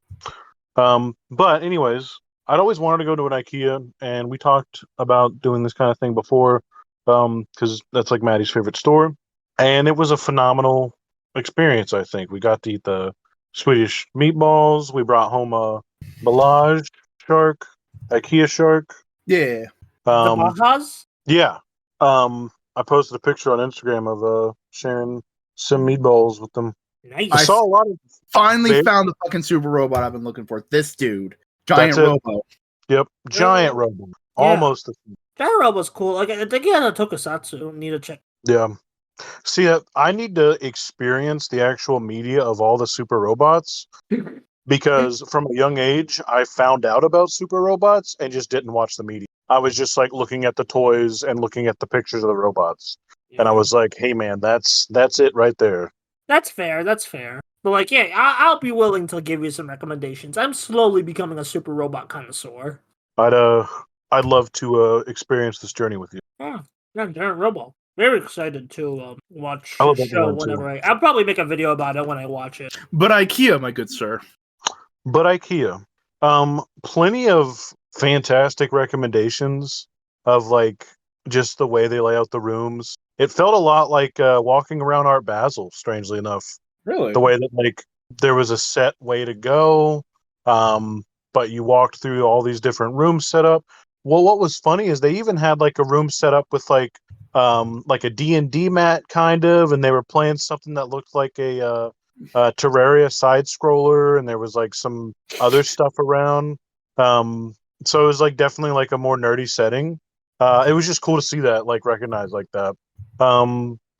But anyways, I'd always wanted to go to an IKEA, and we talked about doing this kind of thing before, because that's like Maddie's favorite store, and it was a phenomenal experience. I think we got to eat the Swedish meatballs. We brought home a Balaj shark, IKEA shark. Yeah. The Bajas? Yeah. I posted a picture on Instagram of sharing some meatballs with them. Nice. I saw a lot of finally found the fucking super robot I've been looking for. This dude. Giant Robo. Yep. Giant Robo. Yeah. Almost. Giant Robo's cool. Like, I think he had a tokusatsu. Need to check. Yeah. See, I need to experience the actual media of all the super robots because from a young age, I found out about super robots and just didn't watch the media. I was just like looking at the toys and looking at the pictures of the robots. Yeah. And I was like, hey man, that's it right there. That's fair. But like, yeah, I'll be willing to give you some recommendations. I'm slowly becoming a super robot connoisseur. I'd love to experience this journey with you. Yeah, Giant Robo. Very excited to watch the show whenever I'll probably make a video about it when I watch it. But IKEA, my good sir. But IKEA. Plenty of fantastic recommendations of like just the way they lay out the rooms. It felt a lot like walking around Art Basel, strangely enough. Really? The way that like there was a set way to go, but you walked through all these different rooms set up. Well, what was funny is they even had like a room set up with like a D&D mat kind of, and they were playing something that looked like a Terraria side scroller, and there was like some other stuff around. So it was like definitely like a more nerdy setting. It was just cool to see that, like recognized like that.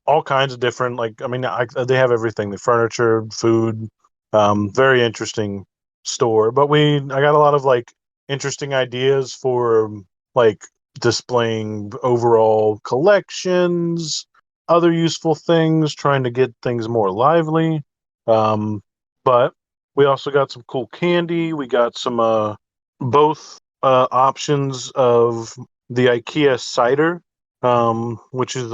All kinds of different, like, I mean, they have everything, the furniture, food, very interesting store. But I got a lot of like interesting ideas for like displaying overall collections, other useful things, trying to get things more lively. But we also got some cool candy. We got some both options of the IKEA cider, which is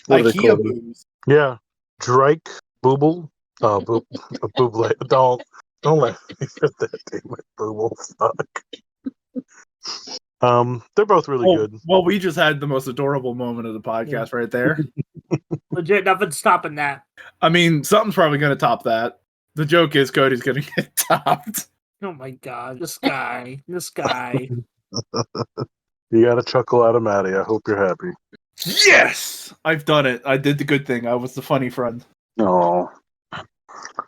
What do they call IKEA them? boobs. Yeah, Drake Booble. Oh, Booble. Don't let me get that name. Booble. Fuck. They're both really good. Well, we just had the most adorable moment of the podcast right there. Legit, nothing's stopping that. I mean, something's probably going to top that. The joke is Cody's going to get topped. Oh my god, this guy. You got a chuckle out of Maddie. I hope you're happy. Yes! I've done it. I did the good thing. I was the funny friend. Oh,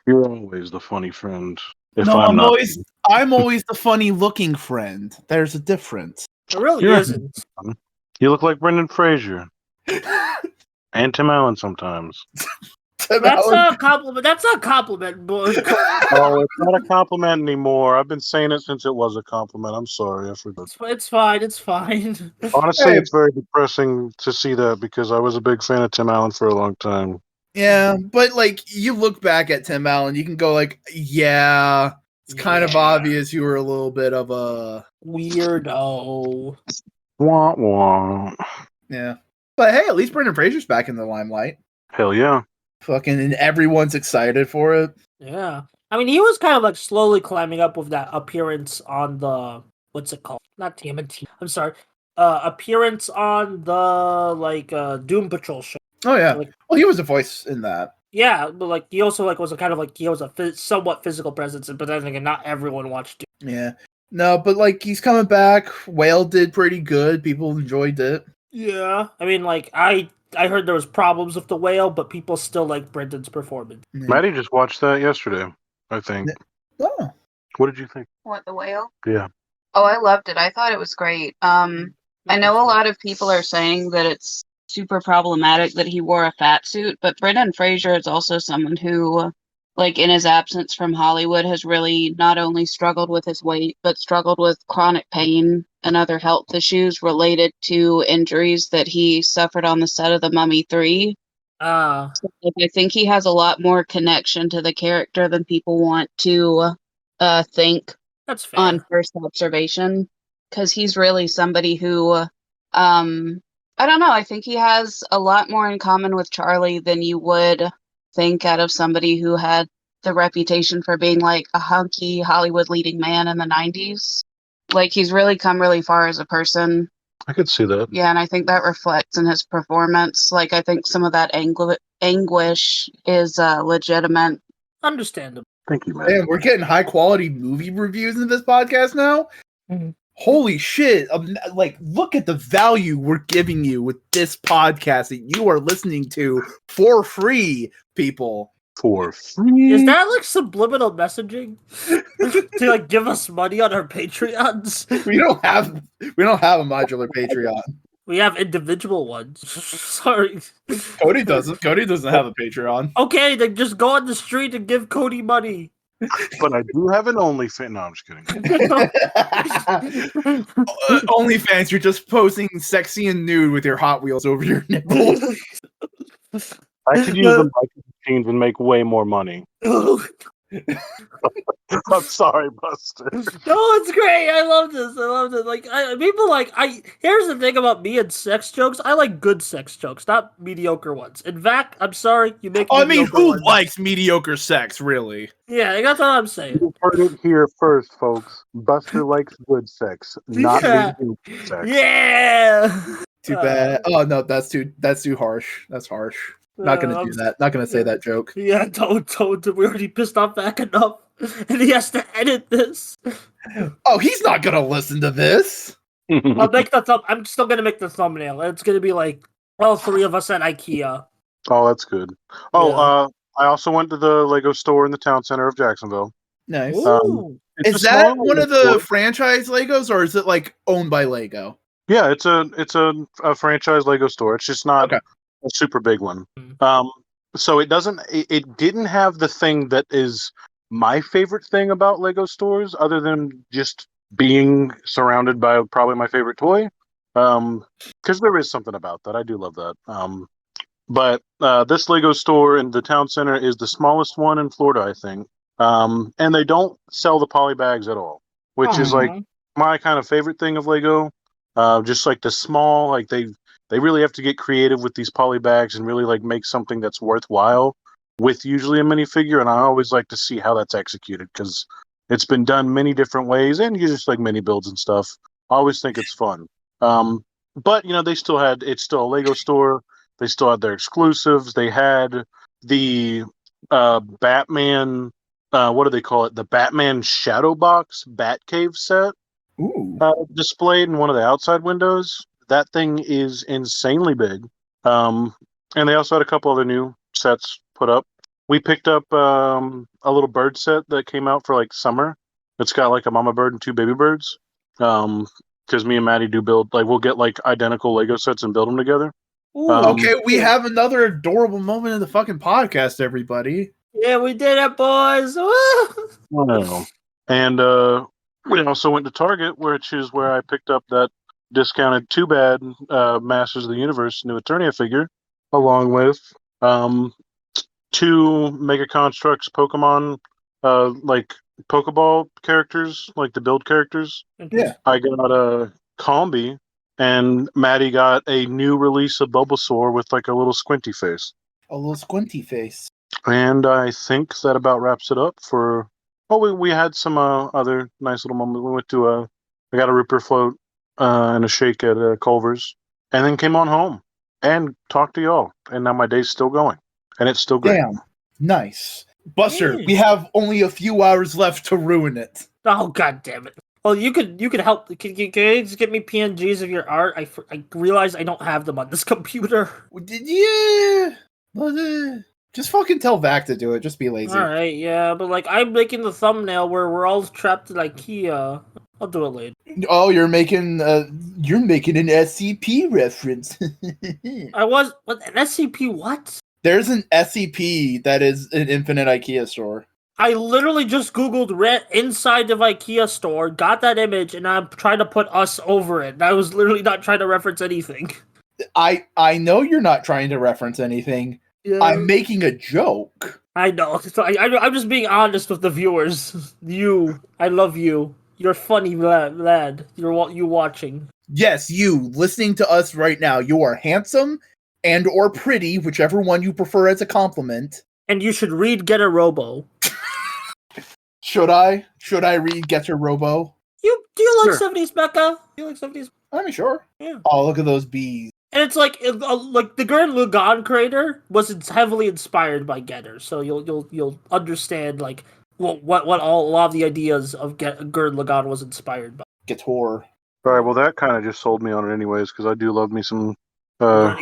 you're always the funny friend. I'm always the funny looking friend. There's a difference. It really You're- isn't. You look like Brendan Fraser and Tim Allen sometimes. That's not a compliment. That's not a compliment, boy. Oh, it's not a compliment anymore. I've been saying it since it was a compliment. I'm sorry, I forgot. It's fine. It's fine. Honestly, Hey. it's very depressing to see that because I was a big fan of Tim Allen for a long time. Yeah, but like you look back at Tim Allen, you can go like, yeah, it's kind of obvious you were a little bit of a Weirdo. Wah wah. yeah. But hey, at least Brendan Fraser's back in the limelight. Hell yeah. Fucking and everyone's excited for it. Yeah. I mean, he was kind of like slowly climbing up with that appearance on the what's it called? Not TMNT. I'm sorry. Appearance on the like Doom Patrol show. Oh yeah. Like, Well, he was a voice in that. yeah, but like he also like was a kind of like he was a somewhat physical presence, but then again, not everyone watched Doom. Yeah. No, but like he's coming back. Whale did pretty good. People enjoyed it. Yeah. I mean, like I heard there was problems with the whale, but people still like Brendan's performance. Yeah. Maddie just watched that yesterday, I think. Oh. What did you think? What, the whale? Yeah. Oh, I loved it. I thought it was great. I know a lot of people are saying that it's super problematic that he wore a fat suit, but Brendan Fraser is also someone who, like, in his absence from Hollywood, has really not only struggled with his weight, but struggled with chronic pain and other health issues related to injuries that he suffered on the set of The Mummy 3. Ah, So, like, I think he has a lot more connection to the character than people want to think that's fair. on first observation, because he's really somebody who I don't know, I think he has a lot more in common with Charlie than you would think out of somebody who had the reputation for being like a hunky Hollywood leading man in the 90s. Like, he's really come really far as a person. I could see that. Yeah, and I think that reflects in his performance. Like, I think some of that anguish is legitimate. Understandable. Thank you, man. Man, we're getting high quality movie reviews in this podcast now. Mhm. Holy shit. Like, look at the value we're giving you with this podcast that you are listening to for free, people. For free. Is that like subliminal messaging to like give us money on our Patreons? We don't have a modular Patreon. We have individual ones. Sorry. Cody doesn't. Cody doesn't have a Patreon. Okay, then just go on the street and give Cody money. But I do have an OnlyFans. No, I'm just kidding. OnlyFans, you're just posing sexy and nude with your Hot Wheels over your nipples. I could use the micro machines and make way more money. I'm sorry, Buster. No, it's great. I love this. I love this. Like, people like here's the thing about me and sex jokes. I like good sex jokes, not mediocre ones. In fact, I'm sorry, you make. I mean, mediocre who ones. likes mediocre sex, really? Yeah, that's what I'm saying. You heard it here first, folks. Buster likes good sex, not Yeah. mediocre sex. Yeah. Too bad. Oh no, that's too harsh. That's harsh. Not gonna do that. Not gonna say that joke. Yeah, don't. We already pissed off back enough, and he has to edit this. Oh, he's not gonna listen to this. I'll make the I'm still gonna make the thumbnail. It's gonna be like all three of us at IKEA. Oh, that's good. Oh, Yeah. I also went to the Lego store in the town center of Jacksonville. Nice. Ooh. It's Is a that small one of Lego the store. franchise Legos, or is it like owned by Lego? Yeah, it's a franchise Lego store. It's just not Okay. a super big one. So it didn't have the thing that is my favorite thing about Lego stores, other than just being surrounded by probably my favorite toy. Because there is something about that. I do love that. But this Lego store in the town center is the smallest one in Florida, I think. And they don't sell the poly bags at all, which is like my kind of favorite thing of Lego. Just like the small, like they they really have to get creative with these poly bags and really like make something that's worthwhile with usually a minifigure. And I always like to see how that's executed because it's been done many different ways, and you just like mini builds and stuff. I always think it's fun. But it's still a Lego store. They still had their exclusives. They had the Batman. What do they call it? The Batman Shadow Box Batcave set. Ooh. Displayed in one of the outside windows. That thing is insanely big. And they also had a couple other new sets put up. We picked up a little bird set that came out for like summer. It's got like a mama bird and 2 baby birds. Because me and Maddie do build, like we'll get like identical Lego sets and build them together. Ooh, Okay, we have another adorable moment in the fucking podcast, everybody. Yeah, we did it, boys. Wow. And we also went to Target, which is where I picked up that discounted Too Bad Masters of the Universe new Eternia figure, along with 2 Mega Constructs Pokemon, like Pokeball characters, like the build characters. Yeah. I got a Combi, and Maddie got a new release of Bulbasaur with like a little squinty face. A little squinty face. And I think that about wraps it up for... Oh, we had some other nice little moments. We went to I got a Ripper float and a shake at Culver's, and then came on home and talked to y'all. And now my day's still going, and it's still great. Damn. Nice. Buster, we have only a few hours left to ruin it. Oh, god damn it. Well, you could help. Can you just get me PNGs of your art? I realize I don't have them on this computer. Yeah. Just fucking tell Vac to do it. Just be lazy. Alright, yeah, but like I'm making the thumbnail where we're all trapped at Ikea. I'll do it later. Oh, you're making an SCP reference. What, an SCP what? There's an SCP that is an Infinite Ikea store. I literally just Googled inside of Ikea store, got that image, and I'm trying to put us over it. I was literally not trying to reference anything. I know you're not trying to reference anything. Yeah. I'm making a joke. I know. So I'm just being honest with the viewers. I love you. You're funny, lad. You watching. Yes, you listening to us right now. You are handsome and or pretty, whichever one you prefer as a compliment. And you should read Get a Robo. Should I read Get a Robo? Do you like 70s mecha? Do you like 70s? I mean, sure. Yeah. Oh, look at those bees. And it's like the Gurren Lagann creator was heavily inspired by Getter, so you'll understand like what a lot of the ideas of Gurren Lagann was inspired by. Guitar. All right, well that kind of just sold me on it anyways because I do love me some. Gurren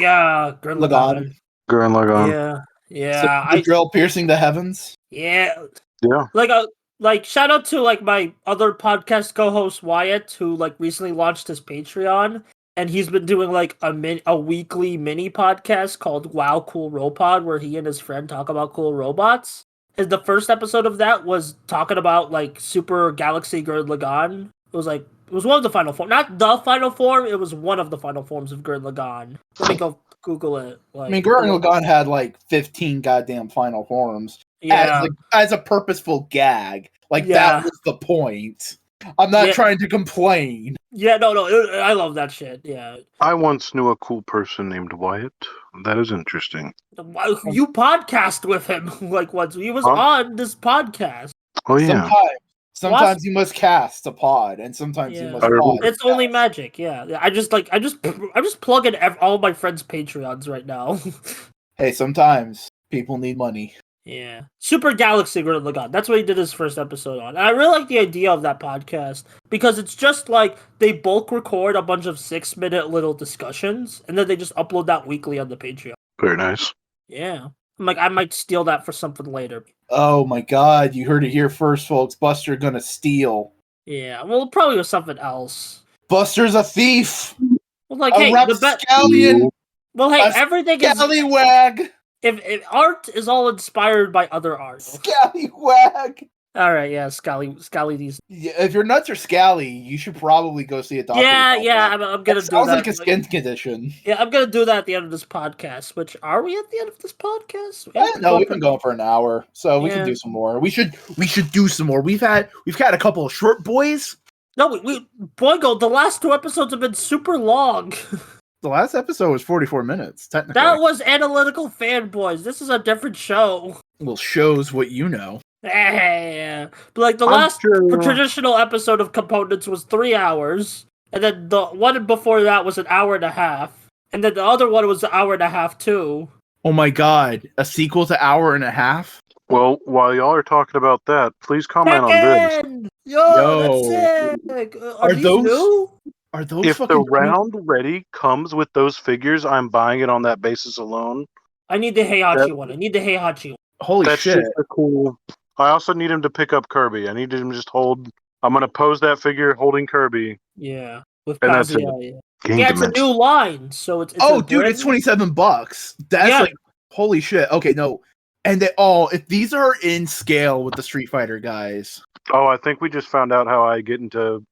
Lagann. Gurren Lagann. Yeah. So the drill piercing the heavens. Yeah. Yeah. Like shout out to like my other podcast co-host Wyatt, who like recently launched his Patreon. And he's been doing like a weekly mini podcast called Wow Cool Robot, where he and his friend talk about cool robots. And the first episode of that was talking about like Super Galaxy Gurren Lagann. It was one of the final forms, not the final form. It was one of the final forms of Gurren Lagann. Let me go Google it. Like, I mean, Gurren Lagann had like 15 goddamn final forms. Yeah, as a purposeful gag. That was the point. I'm not trying to complain. Yeah, no, I love that shit. Yeah. I once knew a cool person named Wyatt. That is interesting. You podcast with him once. He was on this podcast. Oh yeah. Sometimes you must cast a pod, and sometimes you must pod. It's only magic. Yeah. I'm just plugging all my friends' Patreons right now. Hey, sometimes people need money. Yeah. Super Galaxy Gurren Lagann. That's what he did his first episode on. And I really like the idea of that podcast because it's just like they bulk record a bunch of 6-minute little discussions and then they just upload that weekly on the Patreon. Very nice. Yeah. I'm like, I might steal that for something later. Oh my god, you heard it here first, folks. Buster gonna steal. Yeah, well, probably with something else. Buster's a thief! Well, like, hey, rapscallion! Well, hey, everything is... Scallywag! If art is all inspired by other art. Scallywag! Alright, yeah, Scally these. Yeah, if your nuts are scally, you should probably go see a doctor. Yeah, I'm gonna do that. Sounds like a skin condition. Yeah, I'm gonna do that at the end of this podcast. Which, are we at the end of this podcast? No, we've been going for an hour, so we can do some more. We should do some more. We've had a couple of short boys. No, Boingo, the last 2 episodes have been super long. The last episode was 44 minutes, technically. That was Analytical Fanboys. This is a different show. Well, shows what you know. Yeah. But like the last traditional episode of Components was 3 hours, and then the one before that was an hour and a half, and then the other one was an hour and a half too. Oh my god, a sequel to hour and a half? Well, while y'all are talking about that, please comment on this. Yo, that's sick. Are these those new? Are those If fucking the round ready comes with those figures, I'm buying it on that basis alone. I need the Heihachi one. I need the Heihachi one. Holy That's shit. just a cool. I also need him to pick up Kirby. I need him to just hold. I'm gonna pose that figure holding Kirby. Yeah, with And that's Kazuya. it. Yeah, it's a new line, so it's dude, it's $27. That's like holy shit. Okay, no. And if these are in scale with the Street Fighter guys. Oh, I think we just found out how I get into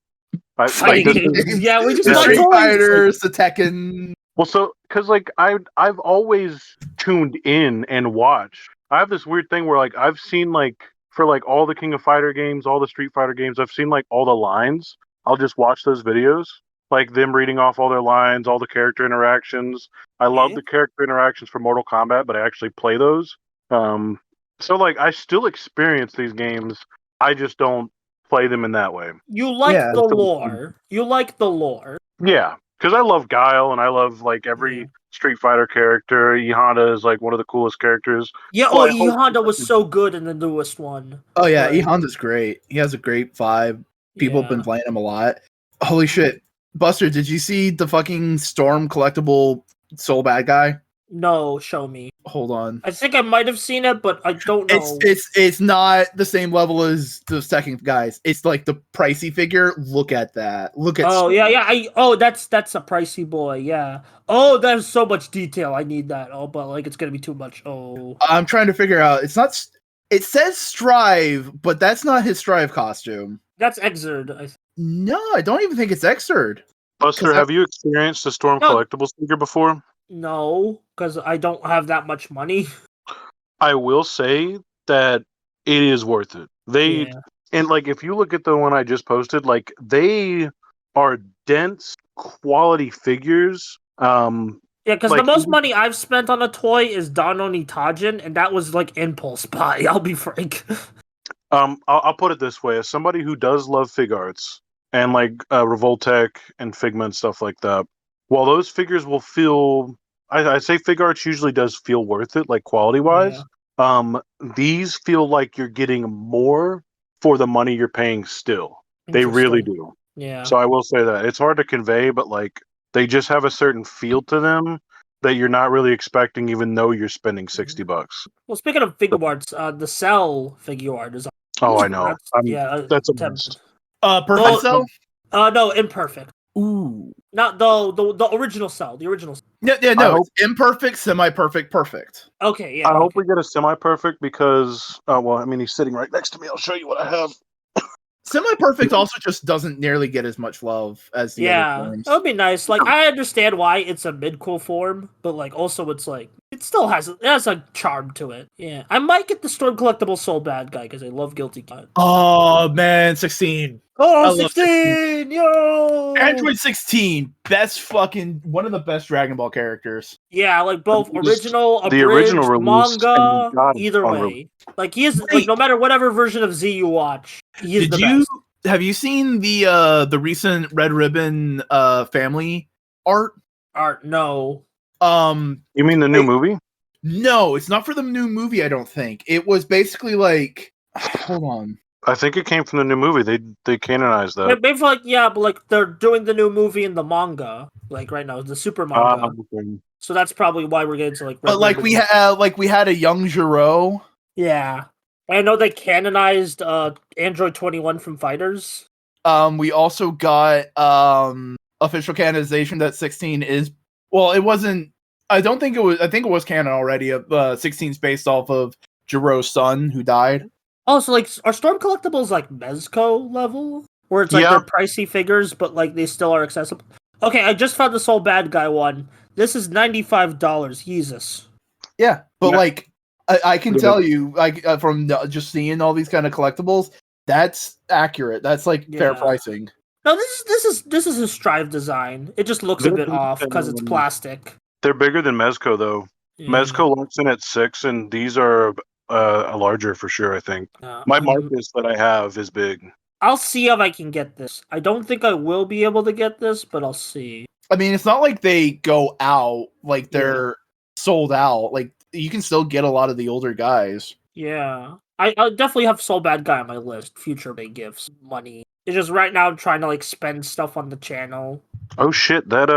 fighting games. Yeah, we just the got Street toys. Fighters, the Tekken. Well, so because like I've always tuned in and watched. I have this weird thing where like I've seen like for like all the King of Fighter games, all the Street Fighter games, I've seen like all the lines. I'll just watch those videos, like them reading off all their lines, all the character interactions. I love the character interactions for Mortal Kombat, but I actually play those. So like I still experience these games. I just don't play them in that way. You like the lore. You like the lore. Yeah, because I love Guile and I love like every Street Fighter character. E Honda is like one of the coolest characters. Yeah, E Honda was so good in the newest one. Oh yeah, E Honda's great. He has a great vibe. People have been playing him a lot. Holy shit. Buster, did you see the fucking Storm collectible Soul Bad Guy? No, show me. Hold on. I think I might have seen it, but I don't know. It's not the same level as the second guys. It's like the pricey figure. Look at that. Look at. Oh yeah. That's a pricey boy. Yeah. Oh, there's so much detail. I need that. Oh, but like it's gonna be too much. Oh. I'm trying to figure out. It's not. It says Strive, but that's not his Strive costume. That's Exerd. No, I don't even think it's Exerd. Buster, have you experienced the Storm collectibles figure before? No, because I don't have that much money. I will say that it is worth it. And like if you look at the one I just posted, like they are dense quality figures. Yeah, because the most money I've spent on a toy is Danoni Tajin, and that was like impulse buy. I'll be frank. I'll put it this way: as somebody who does love fig arts and like Revoltech and Figma and stuff like that, while those figures will feel, I say fig arts usually does feel worth it, like quality wise. Yeah. These feel like you're getting more for the money you're paying. Still, they really do. Yeah. So I will say that it's hard to convey, but like they just have a certain feel to them that you're not really expecting, even though you're spending $60. Well, speaking of figure arts, the Cell figure art is. Oh, I know. That's a must. Perfect Cell? No, imperfect. Ooh. Not the original Cell. The original. Yeah, no, it's imperfect, semi-perfect, perfect. Okay, yeah. I hope we get a semi-perfect because, well, I mean, he's sitting right next to me. I'll show you what I have. Semi-perfect also just doesn't nearly get as much love as the other forms. That would be nice. Like, I understand why it's a mid-cool form, but like also it's like it still has a charm to it. Yeah, I might get the Storm Collectible Soul Bad Guy because I love Guilty Gear. Oh man, 16. Oh, 16! Yo! Android 16, best fucking one of the best Dragon Ball characters. Yeah, like both original, the original release, manga, either way. Like he is like no matter whatever version of Z you watch, he is the best. Have you seen the recent Red Ribbon family art? No. You mean the new movie? No, it's not for the new movie, I don't think. It was basically like hold on. I think it came from the new movie. They canonized that. Maybe like but like they're doing the new movie in the manga, like right now, the super manga. So that's probably why we're getting to like. But like we had a young Giro. Yeah, I know they canonized Android 21 from Fighters. We also got official canonization that 16 is. Well, it wasn't. I don't think it was. I think it was canon already. 16's based off of Jiro's son who died. Oh, so like, are Storm Collectibles like Mezco level? Where it's like they're pricey figures, but like they still are accessible? Okay, I just found the Soul Bad Guy one. This is $95. Jesus. Yeah, but like, I can tell you, like, from just seeing all these kind of collectibles, that's accurate. That's like fair pricing. No, this is his Strive design. It just looks a bit off because it's plastic. They're bigger than Mezco though. Yeah. Mezco locks in at 6, and these are a larger for sure. I think my Marcus that I have is big. I'll see if I can get this. I don't think I will be able to get this, but I'll see. I mean, it's not like they go out, like they're sold out. Like, you can still get a lot of the older guys. Yeah. I definitely have Soul Bad Guy on my list. Future big gifts, money. It's just right now I'm trying to like spend stuff on the channel. Oh shit, that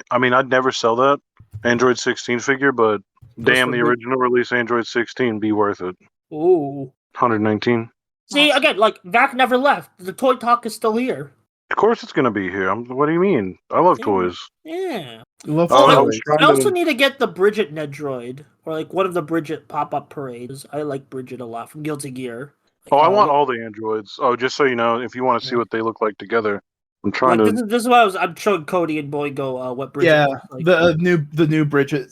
I mean I'd never sell that Android 16 figure, but damn, the original release Android 16 be worth it. Ooh. 119. See, again, like, Vac never left. The toy talk is still here. Of course it's going to be here. What do you mean? I love toys. Yeah. I also need to get the Bridget Nedroid, or, like, one of the Bridget pop-up parades. I like Bridget a lot from Guilty Gear. Like, I want all the androids. Oh, just so you know, if you want to see what they look like together, I'm trying like, to... This is why I'm showing Cody and Boingo what Bridget looks like. the new Bridget...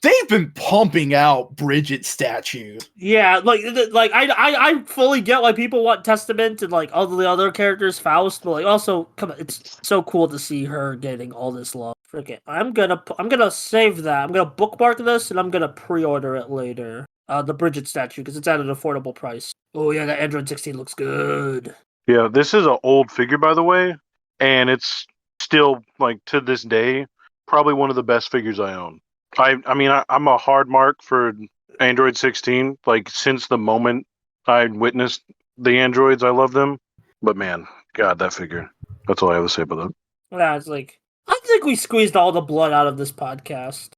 They've been pumping out Bridget statues. Yeah, like I fully get why people want Testament and like all the other characters, Faust, but like also come on, it's so cool to see her getting all this love. Okay, I'm gonna save that. I'm gonna bookmark this and I'm gonna pre-order it later. The Bridget statue because it's at an affordable price. Oh yeah, that Android 16 looks good. Yeah, this is an old figure by the way, and it's still like to this day probably one of the best figures I own. I mean, I'm a hard mark for Android 16. Like, since the moment I witnessed the androids, I love them. But man, God, that figure. That's all I have to say about that. Yeah, it's like, I think we squeezed all the blood out of this podcast.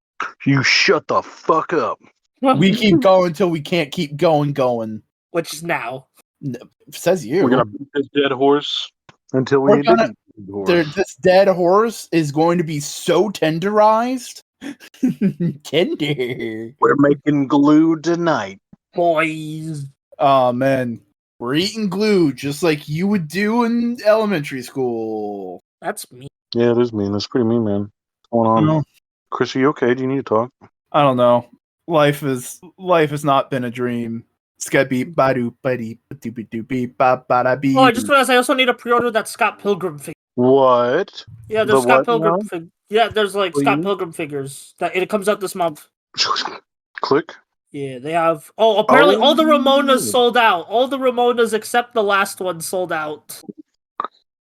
You shut the fuck up. We keep going until we can't keep going. Which is now. Says you. We're going to beat this dead horse until we need to beat the horse. This dead horse is going to be so tenderized. Tender. We're making glue tonight, boys. Oh man, we're eating glue just like you would do in elementary school. That's mean. Yeah, it is mean. That's pretty mean, man. What's going on? Chris, are you okay? Do you need to talk? I don't know. Life has not been a dream. Skibby badu buddy doopy ba ba bee. Oh, I just realized I also need to pre-order that Scott Pilgrim figure. What? Yeah, there's Scott Pilgrim figure. Yeah, there's like Scott Pilgrim figures. It comes out this month. Click. Yeah, they have. Oh, apparently all the Ramonas sold out. All the Ramonas except the last one sold out.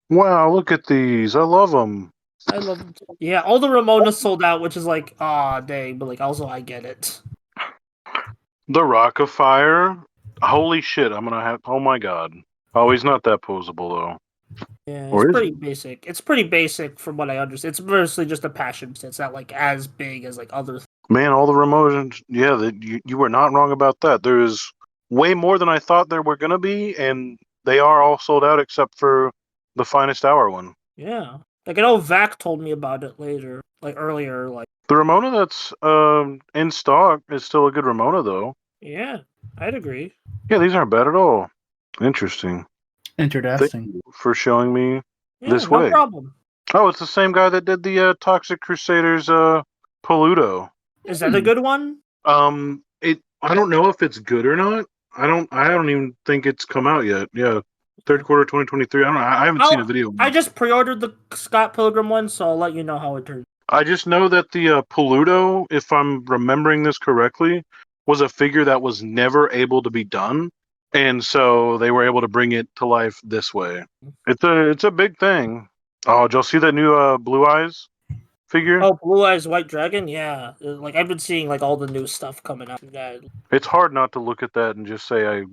Wow, look at these. I love them. I love them too. Yeah, all the Ramonas sold out, which is like, dang, but like also I get it. The Rock of Fire. Holy shit! I'm gonna have. Oh my god. Oh, he's not that posable though. Yeah, it's pretty basic. It's pretty basic from what I understand. It's mostly just a passion. It's not like as big as like other. Man, all the Ramones. Yeah, you were not wrong about that. There's way more than I thought there were gonna be, and they are all sold out except for the Finest Hour one. Yeah, like I know Vac told me about it later, like earlier. Like the Ramona that's in stock is still a good Ramona though. Yeah, I'd agree. Yeah, these aren't bad at all. Interesting. Thank you for showing me this no way. Problem. Oh, it's the same guy that did the Toxic Crusaders Paluto. Is that a good one? I don't know if it's good or not. I don't even think it's come out yet. Yeah. Third quarter 2023. I haven't seen a video. I just pre-ordered the Scott Pilgrim one, so I'll let you know how it turns. I just know that the Paluto, if I'm remembering this correctly, was a figure that was never able to be done. And so they were able to bring it to life this way. It's a big thing. Oh, did y'all see that new Blue Eyes figure? Oh, Blue Eyes White Dragon? Yeah. Like I've been seeing like all the new stuff coming out. It's hard not to look at that and just say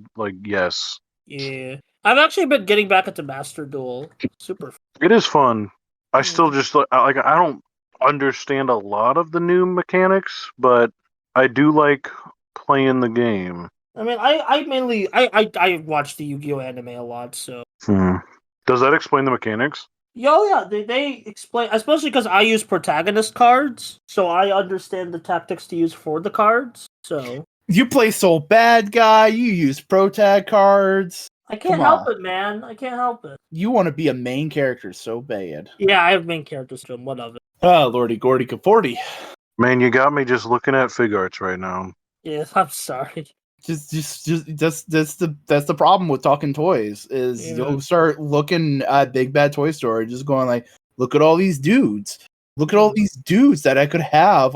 yes. Yeah. I've actually been getting back into Master Duel. Super fun. It is fun. I still just I don't understand a lot of the new mechanics, but I do like playing the game. I mean, I watch the Yu-Gi-Oh anime a lot, so. Does that explain the mechanics? Yeah, they explain, especially because I use protagonist cards, so I understand the tactics to use for the cards. So you play Soul Bad Guy, you use protag cards. I can't help it, man. I can't help it. You want to be a main character so bad. Yeah, I have main characters to him. What of it? Oh, Lordy Gordy Caforty. Man, you got me just looking at fig arts right now. Yeah, I'm sorry. That's the problem with talking toys is you'll start looking at Big Bad Toy Store and just going like, look at all these dudes. Look at all these dudes that I could have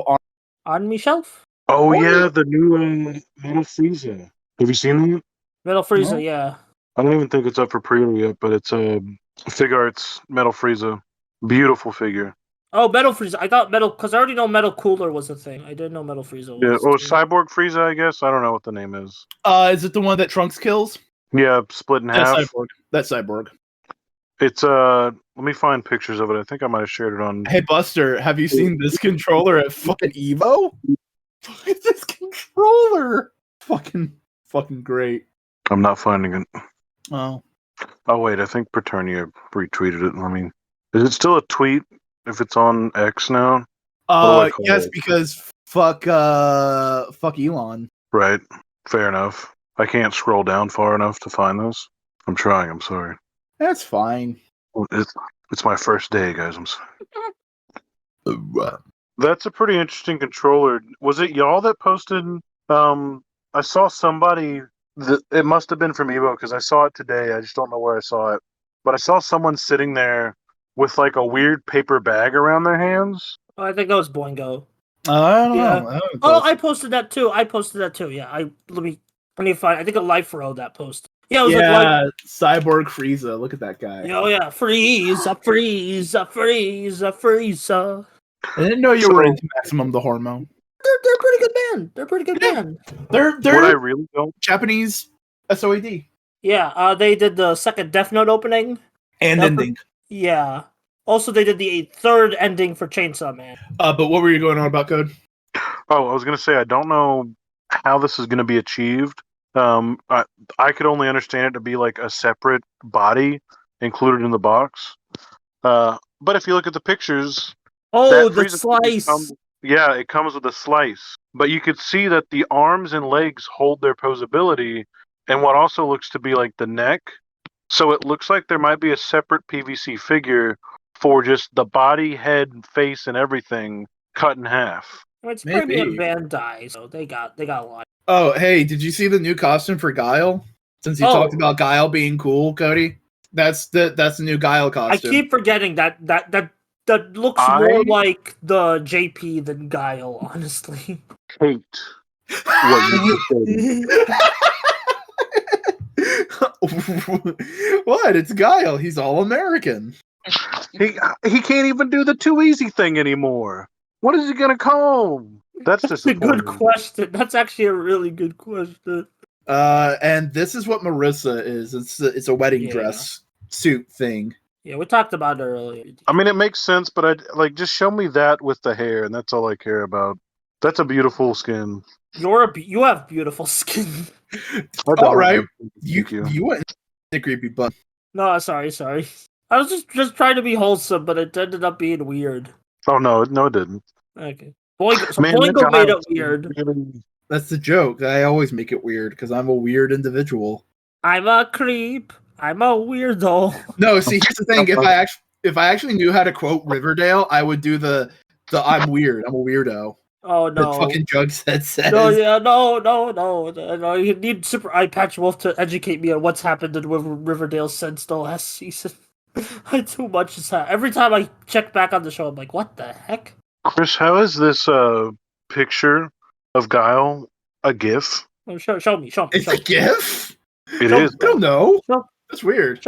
on my shelf. Oh yeah, the new Metal Frieza. Have you seen that? Metal Frieza, yeah. I don't even think it's up for pre-order yet, but it's a Fig Arts Metal Frieza. Beautiful figure. Oh, Metal Frieza. I thought Metal, because I already know Metal Cooler was a thing. I didn't know Metal Frieza was. Yeah, or Cyborg Frieza, I guess. I don't know what the name is. Is it the one that Trunks kills? Yeah, split in half. That's Cyborg. It's let me find pictures of it. I think I might have shared it on. Hey Buster, have you seen this controller at fucking Evo? Look at this controller. Fucking great. I'm not finding it. Oh wait, I think Paternia retweeted it. I mean, is it still a tweet if it's on X now? Yes, because fuck Elon. Right. Fair enough. I can't scroll down far enough to find this. I'm trying. I'm sorry. That's fine. It's my first day, guys. I'm sorry. That's a pretty interesting controller. Was it y'all that posted? I saw somebody. It must have been from Evo because I saw it today. I just don't know where I saw it. But I saw someone sitting there with like a weird paper bag around their hands. Oh, I think that was Boingo. I don't know. I posted that too. Yeah, let me find. I think a Life Row that post. Yeah, it was Cyborg Frieza. Look at that guy. Oh yeah, Frieza. I didn't know you were into Maximum the Hormone. They're a pretty good band. They're what I really don't Japanese SOAD. Yeah, they did the second Death Note opening and ending. Yeah. Also, they did the third ending for Chainsaw Man. But what were you going on about, Code? Oh, I was going to say I don't know how this is going to be achieved. I could only understand it to be like a separate body included in the box. But if you look at the pictures, the slice. It comes with a slice. But you could see that the arms and legs hold their posability, and what also looks to be like the neck. So it looks like there might be a separate PVC figure for just the body, head, face, and everything cut in half. It's Premium Bandai, so they got a lot. Oh, hey, did you see the new costume for Guile? Since you talked about Guile being cool, Cody, that's the new Guile costume. I keep forgetting that looks more like the JP than Guile, honestly. Hate what you said. What? It's Guile. He's all American. He can't even do the too easy thing anymore. What is he gonna call him? That's a good question. That's actually a really good question. And this is what Marissa is. It's a wedding dress suit thing. Yeah, we talked about it earlier. I mean, it makes sense, but just show me that with the hair, and that's all I care about. That's a beautiful skin. You have beautiful skin. All right, you went the creepy butt. No, sorry. I was just trying to be wholesome, but it ended up being weird. Oh no, it didn't. Okay, Boingo made it weird. That's the joke. I always make it weird because I'm a weird individual. I'm a creep. I'm a weirdo. No, see, here's the thing. If I actually knew how to quote Riverdale, I would do the I'm weird. I'm a weirdo. Oh no! The fucking Jughead says. No. You need Super Eye Patch Wolf to educate me on what's happened in Riverdale since the last season. Too much is happening. Every time I check back on the show, I'm like, what the heck? Chris, how is this picture of Guile a GIF? Oh, show me. It's a GIF? It is. I don't know. That's weird.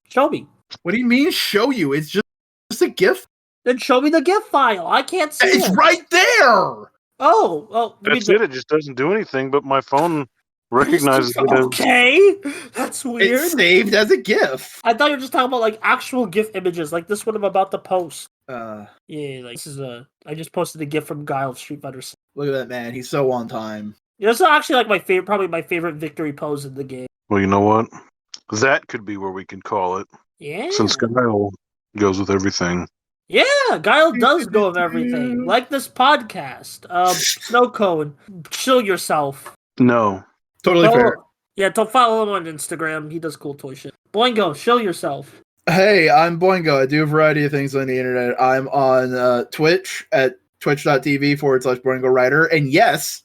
Show me. What do you mean show you? It's just a GIF. Then show me the GIF file. I can't see it. It's right there. Oh. That's it. It just doesn't do anything, but my phone recognizes it as... Okay. That's weird. It's saved as a GIF. I thought you were just talking about like actual GIF images, like this one I'm about to post. Yeah, like this is I just posted a GIF from Guile Street Fighter. Look at that man. He's so on time. Yeah, this is actually like probably my favorite victory pose in the game. Well, you know what? That could be where we can call it. Yeah. Since Guile goes with everything. Yeah, Guile does go with everything. Like this podcast. Snow Cone, chill yourself. No. Totally fair. Yeah, don't follow him on Instagram. He does cool toy shit. Boingo, chill yourself. Hey, I'm Boingo. I do a variety of things on the internet. I'm on Twitch at twitch.tv/BoingoWriter. And yes,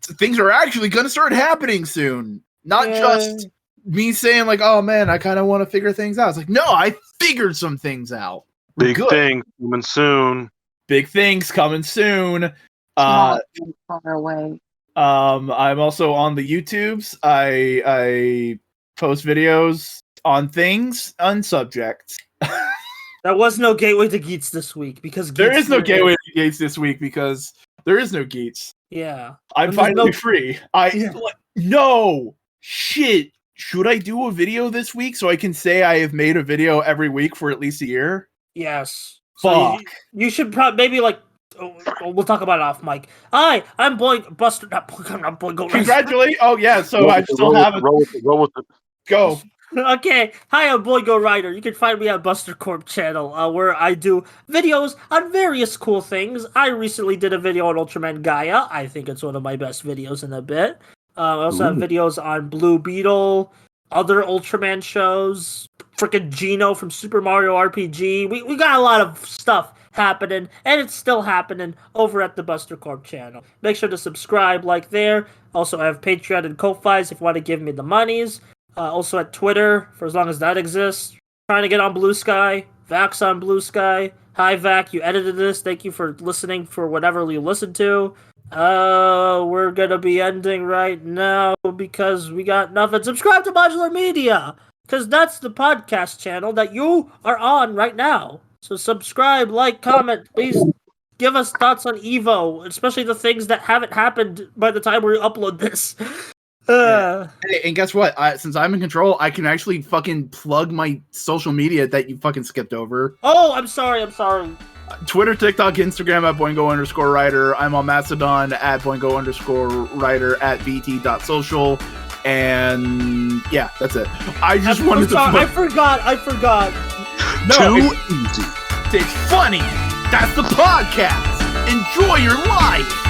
things are actually going to start happening soon. Not just me saying like, oh man, I kind of want to figure things out. It's like, no, I figured some things out. Big things coming soon. Big things coming soon. Far away. I'm also on the YouTubes. I post videos on things, on subjects. There was no Gateway to Geats this week because there is no Gateway to Geats this week because there is no Geats. Yeah, I'm finally free. No shit. Should I do a video this week so I can say I have made a video every week for at least a year? Yes. Fuck. So you should probably maybe like. We'll talk about it off mic. Hi, I'm Buster. Not Boingo. Congratulations! Oh yeah, so I still have it. Roll with it. Go. Okay, hi, I'm Boingo Rider. You can find me on Buster Corp channel, where I do videos on various cool things. I recently did a video on Ultraman Gaia. I think it's one of my best videos in a bit. I also have videos on Blue Beetle, other Ultraman shows, freaking Geno from Super Mario RPG. We got a lot of stuff happening, and it's still happening over at the Buster Corp channel. Make sure to subscribe, like there. Also, I have Patreon and Ko-Fis if you want to give me the monies. Also at Twitter, for as long as that exists. Trying to get on Blue Sky. Vax on Blue Sky. Hi, Vac. You edited this. Thank you for listening for whatever you listened to. We're going to be ending right now because we got nothing. Subscribe to Modular Media, because that's the podcast channel that you are on right now. So subscribe, like, comment. Please give us thoughts on Evo, especially the things that haven't happened by the time we upload this. Hey, and guess what? Since I'm in control, I can actually fucking plug my social media that you fucking skipped over. Oh, I'm sorry. Twitter, TikTok, Instagram at Boingo_Writer. I'm on Mastodon at Boingo_Writer at BT.social. And yeah, that's it. I forgot. No, too easy. It's funny. That's the podcast. Enjoy your life.